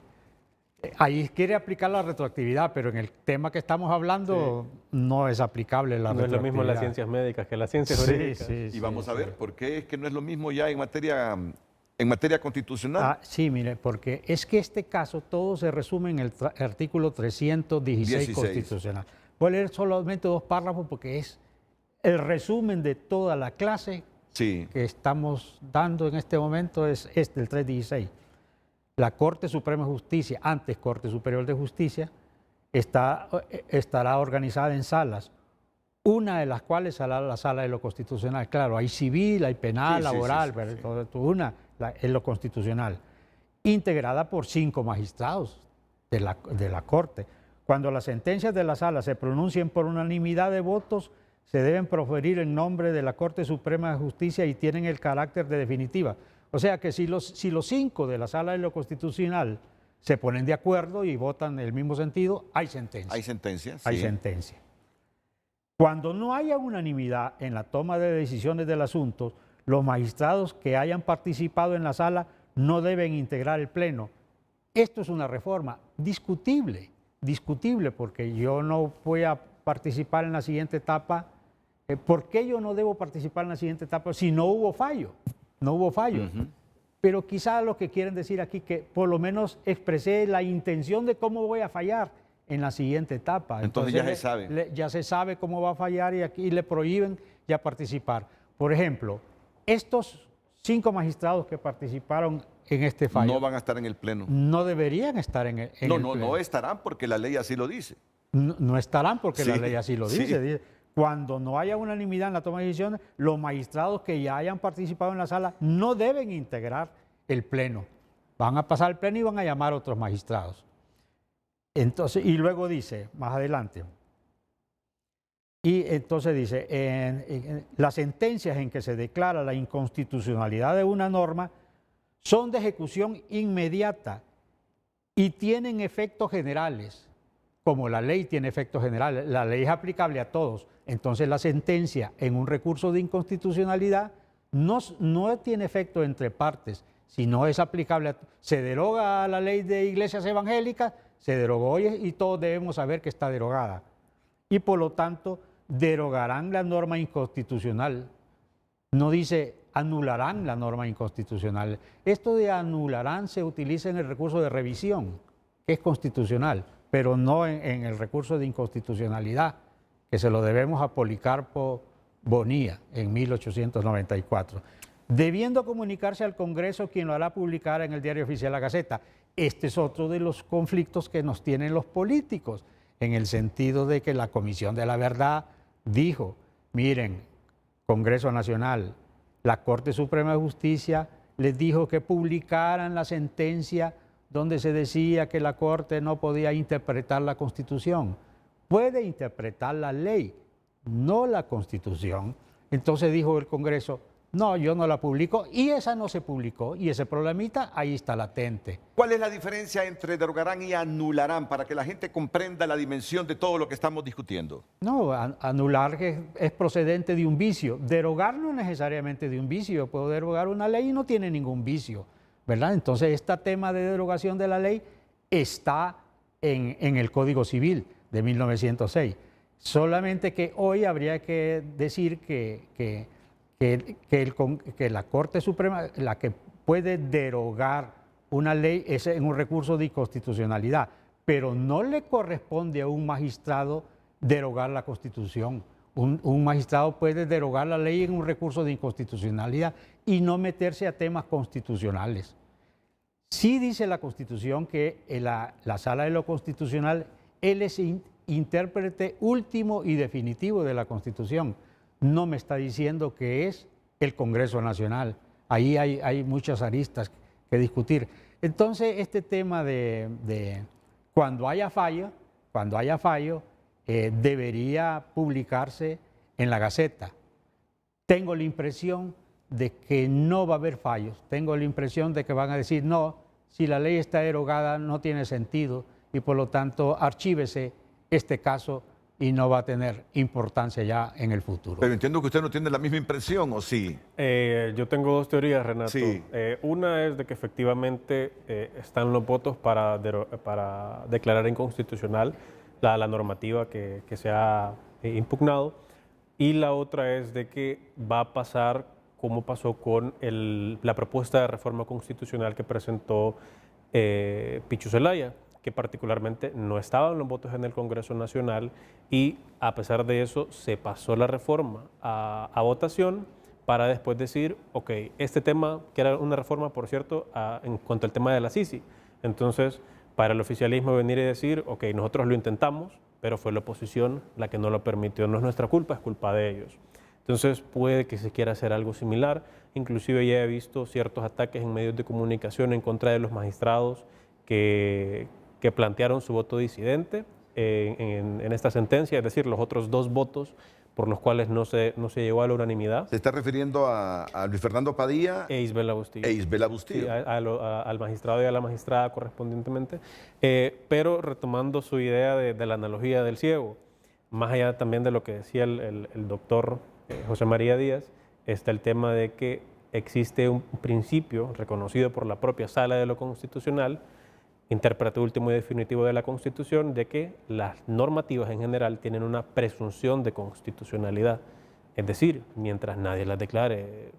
Ahí quiere aplicar la retroactividad, pero en el tema que estamos hablando no es aplicable la retroactividad. No es lo mismo las ciencias médicas que las ciencias jurídicas. Y vamos a ver, ¿por qué es que no es lo mismo ya en materia constitucional? Sí, mire, porque es que este caso todo se resume en el artículo 316 constitucional. Voy a leer solamente 2 párrafos porque es el resumen de toda la clase que estamos dando en este momento, es este, el 316. La Corte Suprema de Justicia, antes Corte Superior de Justicia, estará organizada en salas, una de las cuales será la sala de lo constitucional. Claro, hay civil, hay penal, laboral, una es lo constitucional, integrada por 5 magistrados de la Corte. Cuando las sentencias de la sala se pronuncien por unanimidad de votos, se deben proferir en nombre de la Corte Suprema de Justicia y tienen el carácter de definitiva. O sea que si los 5 de la Sala de lo Constitucional se ponen de acuerdo y votan en el mismo sentido, hay sentencia. Hay sentencia, Hay sentencia. Cuando no haya unanimidad en la toma de decisiones del asunto, los magistrados que hayan participado en la sala no deben integrar el pleno. Esto es una reforma discutible porque yo no voy a participar en la siguiente etapa. ¿Por qué yo no debo participar en la siguiente etapa si no hubo fallo? No hubo fallo. Pero quizá lo que quieren decir aquí que por lo menos expresé la intención de cómo voy a fallar en la siguiente etapa. Entonces ya se sabe. Ya se sabe cómo va a fallar y aquí le prohíben ya participar. Por ejemplo, estos 5 magistrados que participaron en este fallo no van a estar en el pleno. No deberían estar en el pleno. No estarán porque la ley así lo dice. No estarán porque la ley así lo dice. Dice, cuando no haya unanimidad en la toma de decisiones, los magistrados que ya hayan participado en la sala no deben integrar el pleno. Van a pasar al pleno y van a llamar a otros magistrados. Entonces, y luego dice, más adelante, y entonces dice, en las sentencias en que se declara la inconstitucionalidad de una norma son de ejecución inmediata y tienen efectos generales. Como la ley tiene efectos generales, la ley es aplicable a todos. Entonces la sentencia en un recurso de inconstitucionalidad no tiene efecto entre partes, sino es aplicable a todos. Se deroga la ley de iglesias evangélicas, se derogó y todos debemos saber que está derogada. Y por lo tanto, derogarán la norma inconstitucional. No dice anularán la norma inconstitucional. Esto de anularán se utiliza en el recurso de revisión, que es constitucional, pero no en el recurso de inconstitucionalidad, que se lo debemos a Policarpo Bonilla en 1894. Debiendo comunicarse al Congreso, quien lo hará publicar en el Diario Oficial La Gaceta. Este es otro de los conflictos que nos tienen los políticos, en el sentido de que la Comisión de la Verdad dijo, miren, Congreso Nacional, la Corte Suprema de Justicia les dijo que publicaran la sentencia donde se decía que la Corte no podía interpretar la Constitución. Puede interpretar la ley, no la Constitución. Entonces dijo el Congreso, no, yo no la publico, y esa no se publicó, y ese problemita ahí está latente. ¿Cuál es la diferencia entre derogarán y anularán para que la gente comprenda la dimensión de todo lo que estamos discutiendo? No, anular es procedente de un vicio. Derogar no es necesariamente de un vicio. Yo puedo derogar una ley y no tiene ningún vicio, ¿verdad? Entonces, este tema de derogación de la ley está en el Código Civil de 1906. Solamente que hoy habría que decir que la Corte Suprema, la que puede derogar una ley es en un recurso de inconstitucionalidad, pero no le corresponde a un magistrado derogar la Constitución. Un magistrado puede derogar la ley en un recurso de inconstitucionalidad y no meterse a temas constitucionales. Sí dice la Constitución que la Sala de lo Constitucional, él es intérprete último y definitivo de la Constitución. No me está diciendo que es el Congreso Nacional. Ahí hay muchas aristas que discutir. Entonces, este tema de cuando haya fallo, debería publicarse en la Gaceta. Tengo la impresión de que no va a haber fallos. Tengo la impresión de que van a decir, no, si la ley está derogada no tiene sentido y por lo tanto archívese este caso y no va a tener importancia ya en el futuro. Pero entiendo que usted no tiene la misma impresión, ¿o sí? Yo tengo dos teorías, Renato. Sí. Una es de que efectivamente están los votos para declarar inconstitucional la normativa que se ha impugnado, y la otra es de que va a pasar como pasó con la propuesta de reforma constitucional que presentó Pichu Zelaya, que particularmente no estaban los votos en el Congreso Nacional, y a pesar de eso se pasó la reforma a votación para después decir, ok, este tema, que era una reforma, por cierto, en cuanto al tema de la Sisi. Entonces, para el oficialismo venir y decir, ok, nosotros lo intentamos, pero fue la oposición la que no lo permitió. No es nuestra culpa, es culpa de ellos. Entonces, puede que se quiera hacer algo similar. Inclusive ya he visto ciertos ataques en medios de comunicación en contra de los magistrados que plantearon su voto disidente en esta sentencia, es decir, los otros dos votos por los cuales no se llegó a la unanimidad. ¿Se está refiriendo a Luis Fernando Padilla? E Isbela Bustillo. Sí, al magistrado y a la magistrada correspondientemente. Pero retomando su idea de la analogía del ciego, más allá también de lo que decía el doctor José María Díaz, está el tema de que existe un principio reconocido por la propia Sala de lo Constitucional, intérprete último y definitivo de la Constitución, de que las normativas en general tienen una presunción de constitucionalidad. Es decir, mientras nadie las declare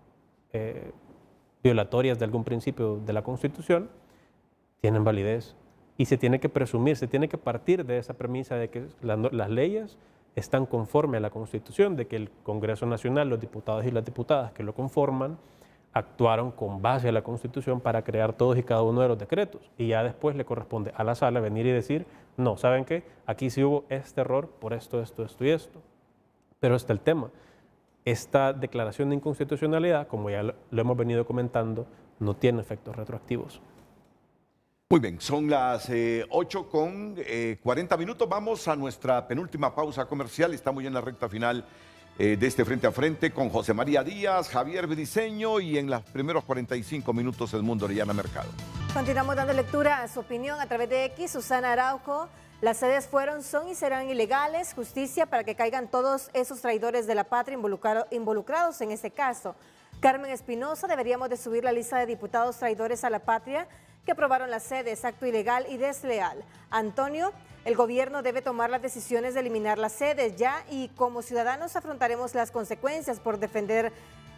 violatorias de algún principio de la Constitución, tienen validez. Y se tiene que presumir, se tiene que partir de esa premisa de que las leyes están conforme a la Constitución, de que el Congreso Nacional, los diputados y las diputadas que lo conforman, actuaron con base a la Constitución para crear todos y cada uno de los decretos. Y ya después le corresponde a la sala venir y decir, no, ¿saben qué? Aquí sí hubo este error por esto, esto, esto y esto. Pero está el tema. Esta declaración de inconstitucionalidad, como ya lo hemos venido comentando, no tiene efectos retroactivos. Muy bien, son las 8:40 minutos. Vamos a nuestra penúltima pausa comercial. Estamos ya en la recta final de este Frente a Frente con José María Díaz, Javier Briceño y en los primeros 45 minutos Edmundo Orellana Mercado. Continuamos dando lectura a su opinión a través de X. Susana Araujo, las sedes fueron, son y serán ilegales. Justicia para que caigan todos esos traidores de la patria involucrados en este caso. Carmen Espinosa, deberíamos de subir la lista de diputados traidores a la patria que aprobaron las sedes, acto ilegal y desleal. Antonio, el gobierno debe tomar las decisiones de eliminar las sedes ya, y como ciudadanos afrontaremos las consecuencias por defender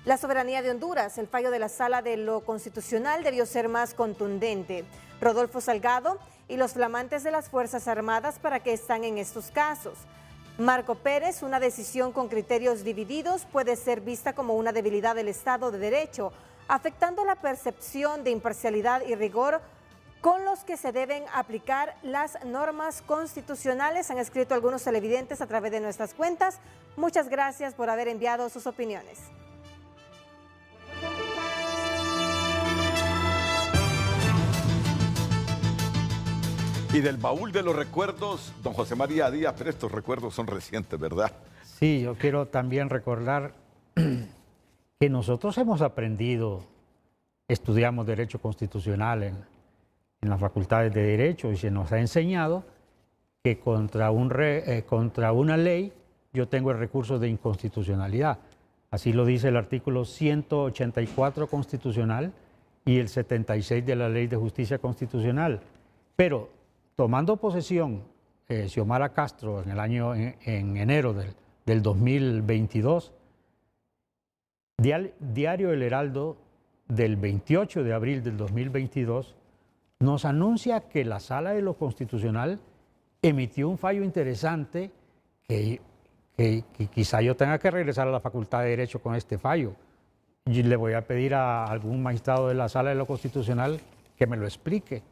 la soberanía de Honduras. El fallo de la Sala de lo Constitucional debió ser más contundente. Rodolfo Salgado, y los flamantes de las Fuerzas Armadas, ¿para qué están en estos casos? Marco Pérez, una decisión con criterios divididos puede ser vista como una debilidad del Estado de Derecho, afectando la percepción de imparcialidad y rigor con los que se deben aplicar las normas constitucionales. Han escrito algunos televidentes a través de nuestras cuentas. Muchas gracias por haber enviado sus opiniones. Y del baúl de los recuerdos, don José María Díaz, pero estos recuerdos son recientes, ¿verdad? Sí, yo quiero también recordar que nosotros hemos aprendido, estudiamos Derecho Constitucional en las facultades de Derecho, y se nos ha enseñado que contra una ley yo tengo el recurso de inconstitucionalidad. Así lo dice el artículo 184 constitucional y el 76 de la Ley de Justicia Constitucional. Pero tomando posesión Xiomara Castro en enero del 2022, Diario El Heraldo del 28 de abril del 2022 nos anuncia que la Sala de lo Constitucional emitió un fallo interesante que quizá yo tenga que regresar a la Facultad de Derecho con este fallo. Y le voy a pedir a algún magistrado de la Sala de lo Constitucional que me lo explique.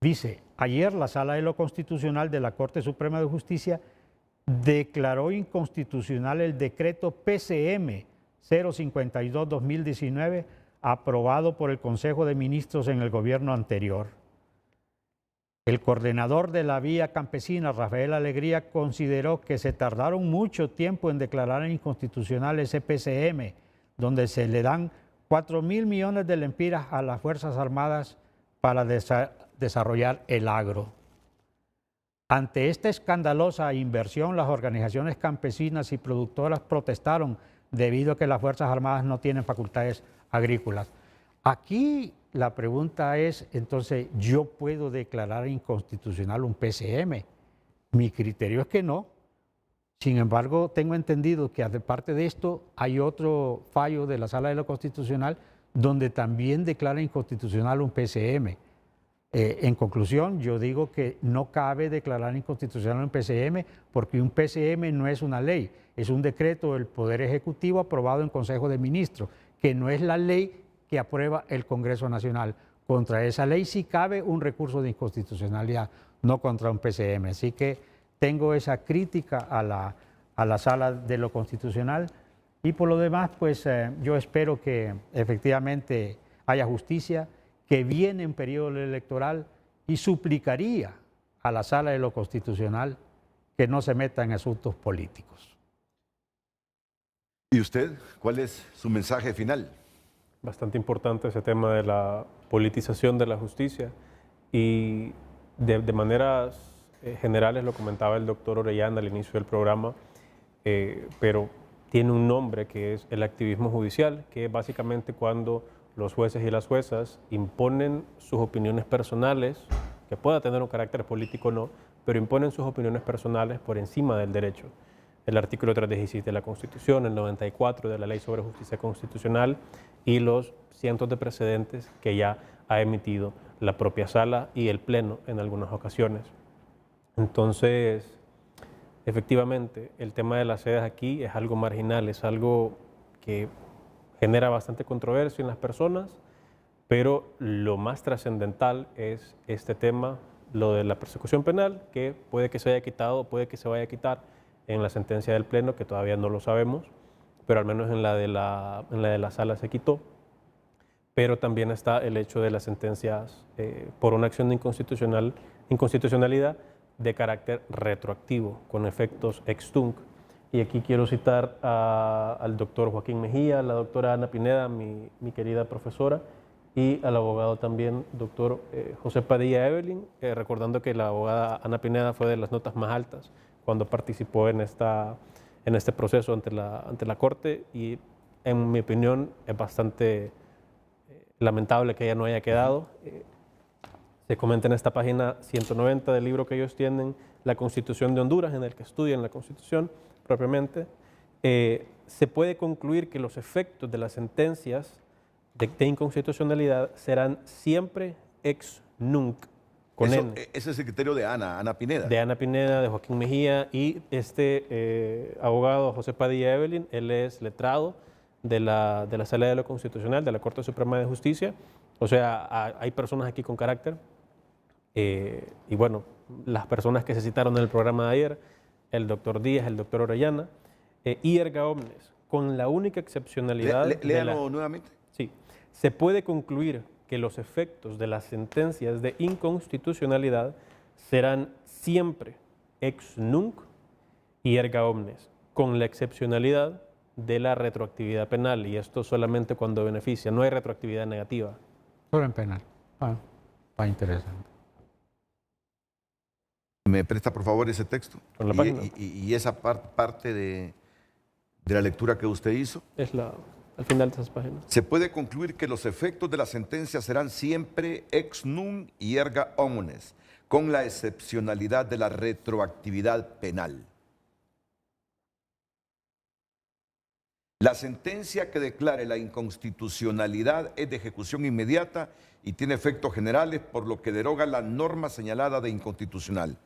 Dice, ayer la Sala de lo Constitucional de la Corte Suprema de Justicia declaró inconstitucional el decreto PCM 052-2019 aprobado por el Consejo de Ministros en el gobierno anterior. El coordinador de la Vía Campesina, Rafael Alegría, consideró que se tardaron mucho tiempo en declarar inconstitucional ese PCM, donde se le dan 4.000 millones de lempiras a las Fuerzas Armadas para desarrollar el agro. Ante esta escandalosa inversión, las organizaciones campesinas y productoras protestaron debido a que las Fuerzas Armadas no tienen facultades agrícolas. Aquí la pregunta es, entonces, ¿yo puedo declarar inconstitucional un PCM? Mi criterio es que no. Sin embargo, tengo entendido que aparte de esto hay otro fallo de la Sala de lo Constitucional donde también declara inconstitucional un PCM. En conclusión, yo digo que no cabe declarar inconstitucional un PCM porque un PCM no es una ley, es un decreto del Poder Ejecutivo aprobado en Consejo de Ministros, que no es la ley que aprueba el Congreso Nacional. Contra esa ley sí cabe un recurso de inconstitucionalidad, no contra un PCM. Así que tengo esa crítica a la Sala de lo Constitucional y por lo demás, pues yo espero que efectivamente haya justicia, que viene un periodo electoral y suplicaría a la Sala de lo Constitucional que no se meta en asuntos políticos. ¿Y usted? ¿Cuál es su mensaje final? Bastante importante ese tema de la politización de la justicia y de maneras generales, lo comentaba el doctor Orellana al inicio del programa, pero tiene un nombre que es el activismo judicial, que es básicamente cuando los jueces y las juezas imponen sus opiniones personales, que pueda tener un carácter político o no, pero imponen sus opiniones personales por encima del derecho. El artículo 316 de la Constitución, el 94 de la Ley sobre Justicia Constitucional y los cientos de precedentes que ya ha emitido la propia Sala y el Pleno en algunas ocasiones. Entonces, efectivamente, el tema de las sedes aquí es algo marginal, es algo que genera bastante controversia en las personas, pero lo más trascendental es este tema, lo de la persecución penal, que puede que se haya quitado, puede que se vaya a quitar en la sentencia del Pleno, que todavía no lo sabemos, pero al menos en la de la Sala se quitó. Pero también está el hecho de las sentencias por una acción de inconstitucionalidad de carácter retroactivo, con efectos ex tunc. Y aquí quiero citar al doctor Joaquín Mejía, a la doctora Ana Pineda, mi querida profesora, y al abogado también, doctor José Padilla Evelyn, recordando que la abogada Ana Pineda fue de las notas más altas cuando participó en este proceso ante la Corte, y en mi opinión es bastante lamentable que ella no haya quedado. Se comenta en esta página 190 del libro que ellos tienen, La Constitución de Honduras, en el que estudian la Constitución propiamente. Se puede concluir que los efectos de las sentencias de inconstitucionalidad serán siempre ex nunc, con N. Ese es el criterio de Ana Pineda. De Ana Pineda, de Joaquín Mejía, y este abogado José Padilla Evelyn, él es letrado de la Sala de lo Constitucional, de la Corte Suprema de Justicia. O sea, hay personas aquí con carácter. Y bueno, las personas que se citaron en el programa de ayer, el doctor Díaz, el doctor Orellana, y erga omnes, con la única excepcionalidad... Léalo nuevamente. Sí. Se puede concluir que los efectos de las sentencias de inconstitucionalidad serán siempre ex nunc y erga omnes, con la excepcionalidad de la retroactividad penal, y esto solamente cuando beneficia, no hay retroactividad negativa. Solo en penal. Interesante. ¿Me presta por favor ese texto? Con la página. Y esa parte de la lectura que usted hizo. Es al final de esas páginas. Se puede concluir que los efectos de la sentencia serán siempre ex nunc y erga omnes, con la excepcionalidad de la retroactividad penal. La sentencia que declare la inconstitucionalidad es de ejecución inmediata y tiene efectos generales, por lo que deroga la norma señalada de inconstitucional.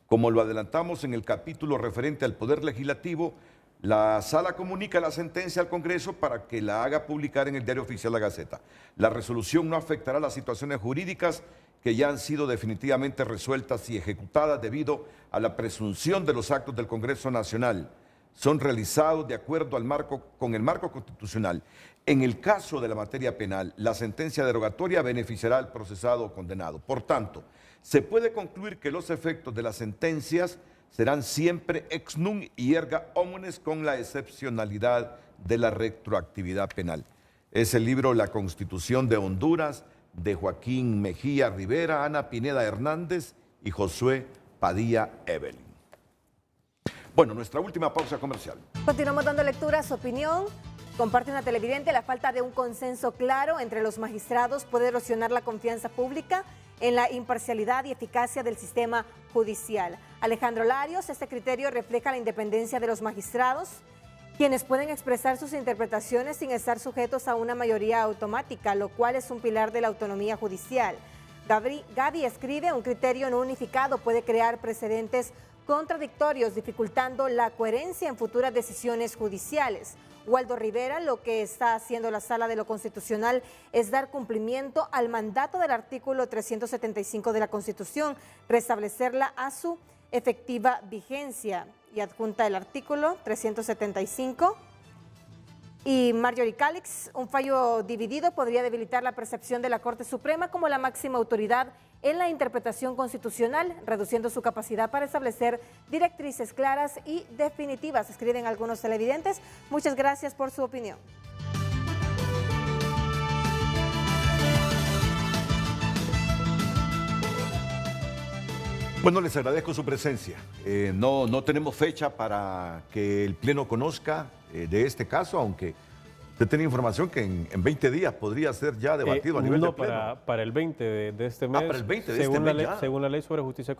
Como lo adelantamos en el capítulo referente al Poder Legislativo, la Sala comunica la sentencia al Congreso para que la haga publicar en el Diario Oficial de la Gaceta. La resolución no afectará las situaciones jurídicas que ya han sido definitivamente resueltas y ejecutadas debido a la presunción de los actos del Congreso Nacional. Son realizados de acuerdo con el marco constitucional. En el caso de la materia penal, la sentencia derogatoria beneficiará al procesado o condenado. Por tanto, se puede concluir que los efectos de las sentencias serán siempre ex nunc y erga omnes, con la excepcionalidad de la retroactividad penal. Es el libro La Constitución de Honduras, de Joaquín Mejía Rivera, Ana Pineda Hernández y Josué Padilla Evelyn. Bueno, nuestra última pausa comercial. Continuamos dando lectura a su opinión. Comparte una televidente: la falta de un consenso claro entre los magistrados puede erosionar la confianza pública en la imparcialidad y eficacia del sistema judicial. Alejandro Larios: este criterio refleja la independencia de los magistrados, quienes pueden expresar sus interpretaciones sin estar sujetos a una mayoría automática, lo cual es un pilar de la autonomía judicial. Gaby escribe: un criterio no unificado puede crear precedentes contradictorios, dificultando la coherencia en futuras decisiones judiciales. Waldo Rivera: lo que está haciendo la Sala de lo Constitucional es dar cumplimiento al mandato del artículo 375 de la Constitución, restablecerla a su efectiva vigencia. Y adjunta el artículo 375. Y Marjorie Calix: un fallo dividido podría debilitar la percepción de la Corte Suprema como la máxima autoridad en la interpretación constitucional, reduciendo su capacidad para establecer directrices claras y definitivas, escriben algunos televidentes. Muchas gracias por su opinión. Bueno, les agradezco su presencia. No tenemos fecha para que el Pleno conozca de este caso, aunque usted tiene información que en 20 días podría ser ya debatido a nivel de Pleno. Para el 20 de este mes. Para el 20 de este mes ya. Según la Ley sobre Justicia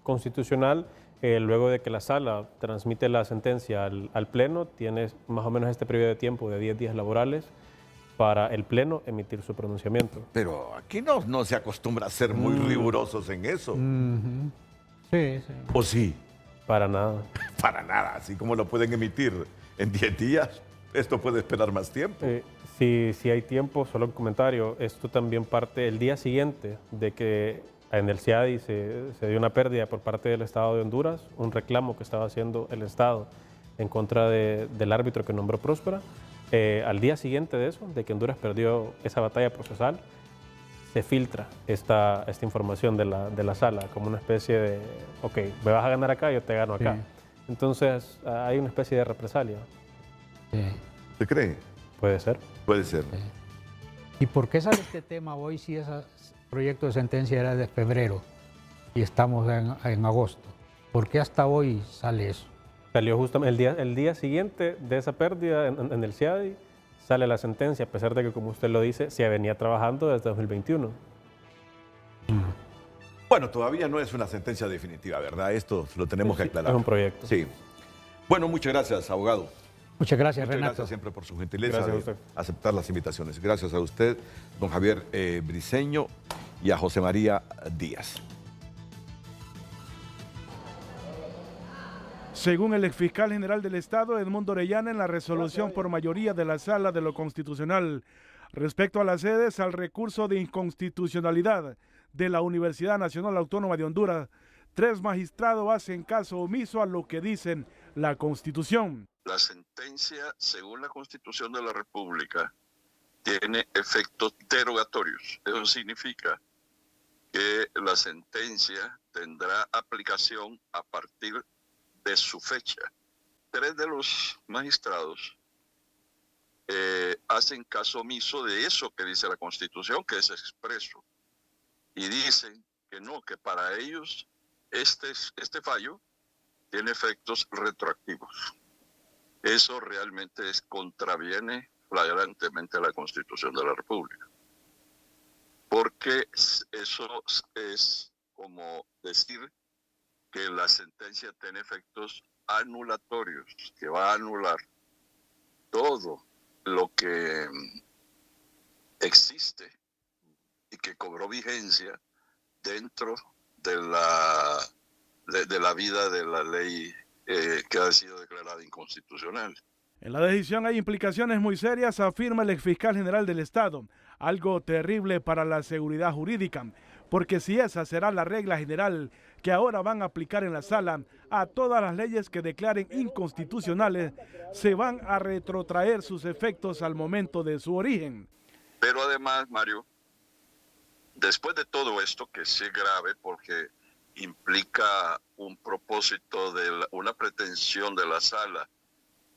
Constitucional, luego de que la Sala transmite la sentencia al Pleno, tiene más o menos este periodo de tiempo de 10 días laborales para el Pleno emitir su pronunciamiento. Pero aquí no se acostumbra a ser muy rigurosos en eso. Sí, sí. ¿O sí? Para nada. Para nada. Así como lo pueden emitir en 10 días, esto puede esperar más tiempo. Si hay tiempo, solo un comentario. Esto también parte el día siguiente de que en el CIADI se dio una pérdida por parte del Estado de Honduras, un reclamo que estaba haciendo el Estado en contra del árbitro que nombró Próspera. Al día siguiente de eso, de que Honduras perdió esa batalla procesal, se filtra esta información de la Sala como una especie de, ok, me vas a ganar acá, yo te gano acá. Sí. Entonces hay una especie de represalia. Sí. ¿Se cree? Puede ser. Puede ser. Sí. ¿Y por qué sale este tema hoy si ese proyecto de sentencia era de febrero y estamos en agosto? ¿Por qué hasta hoy sale eso? Salió justamente el día siguiente de esa pérdida en el CIADI, sale la sentencia, a pesar de que, como usted lo dice, se venía trabajando desde 2021. Bueno, todavía no es una sentencia definitiva, ¿verdad? Esto lo tenemos que aclarar. Es un proyecto. Sí. Bueno, muchas gracias, abogado. Muchas gracias, Renato. Renato. Gracias siempre por su gentileza Gracias de aceptar las invitaciones. Gracias a usted, don Javier Briceño, y a José María Díaz. Según el exfiscal general del Estado, Edmundo Orellana, en la resolución por mayoría de la Sala de lo Constitucional respecto a las sedes al recurso de inconstitucionalidad de la Universidad Nacional Autónoma de Honduras, 3 magistrados hacen caso omiso a lo que dicen la Constitución. La sentencia, según la Constitución de la República, tiene efectos derogatorios. Eso significa que la sentencia tendrá aplicación a partir de su fecha. 3 de los magistrados hacen caso omiso de eso que dice la Constitución, que es expreso, y dicen que no, que para ellos este fallo tiene efectos retroactivos. Eso realmente contraviene flagrantemente a la Constitución de la República, porque eso es como decir que la sentencia tiene efectos anulatorios, que va a anular todo lo que existe y que cobró vigencia dentro de la vida de la ley que ha sido declarada inconstitucional. En la decisión hay implicaciones muy serias, afirma el exfiscal general del Estado, algo terrible para la seguridad jurídica, porque si esa será la regla general que ahora van a aplicar en la Sala, a todas las leyes que declaren inconstitucionales se van a retrotraer sus efectos al momento de su origen. Pero además, Mario, después de todo esto, que sí es grave porque implica un propósito de una pretensión de la Sala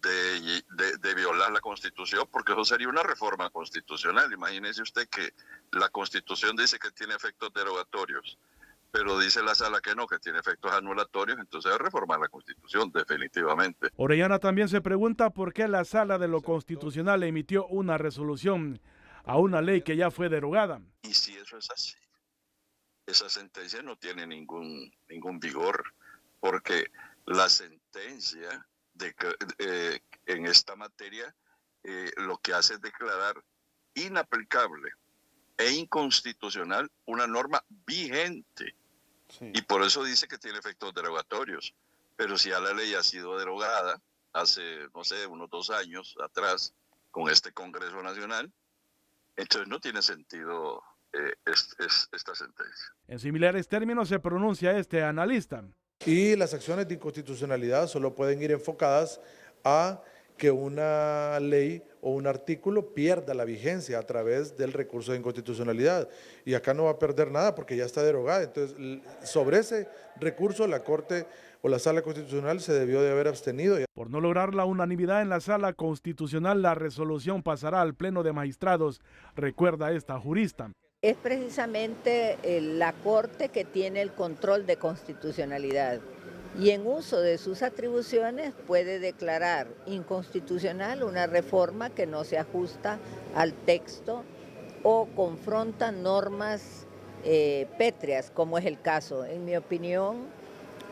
de violar la Constitución, porque eso sería una reforma constitucional. Imagínese usted que la Constitución dice que tiene efectos derogatorios, pero dice la sala que no, que tiene efectos anulatorios, entonces hay que reformar la Constitución, definitivamente. Orellana también se pregunta por qué la Sala de lo Constitucional emitió una resolución a una ley que ya fue derogada. Y si eso es así, esa sentencia no tiene ningún vigor, porque la sentencia en esta materia lo que hace es declarar inaplicable e inconstitucional una norma vigente. Sí. Y por eso dice que tiene efectos derogatorios. Pero si ya la ley ha sido derogada hace, no sé, unos 2 años atrás con este Congreso Nacional, entonces no tiene sentido esta sentencia. En similares términos se pronuncia este analista. Y las acciones de inconstitucionalidad solo pueden ir enfocadas a que una ley o un artículo pierda la vigencia a través del recurso de inconstitucionalidad. Y acá no va a perder nada porque ya está derogada. Entonces, sobre ese recurso la Corte o la Sala Constitucional se debió de haber abstenido. Por no lograr la unanimidad en la Sala Constitucional, la resolución pasará al Pleno de Magistrados, recuerda esta jurista. Es precisamente la Corte que tiene el control de constitucionalidad y en uso de sus atribuciones puede declarar inconstitucional una reforma que no se ajusta al texto o confronta normas pétreas, como es el caso. En mi opinión,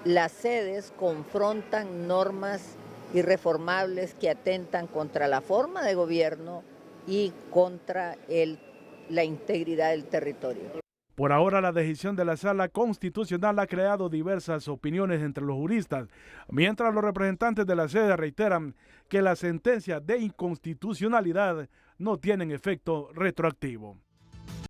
las sedes confrontan normas irreformables que atentan contra la forma de gobierno y contra la integridad del territorio. Por ahora, la decisión de la Sala Constitucional ha creado diversas opiniones entre los juristas, mientras los representantes de la sede reiteran que las sentencias de inconstitucionalidad no tienen efecto retroactivo.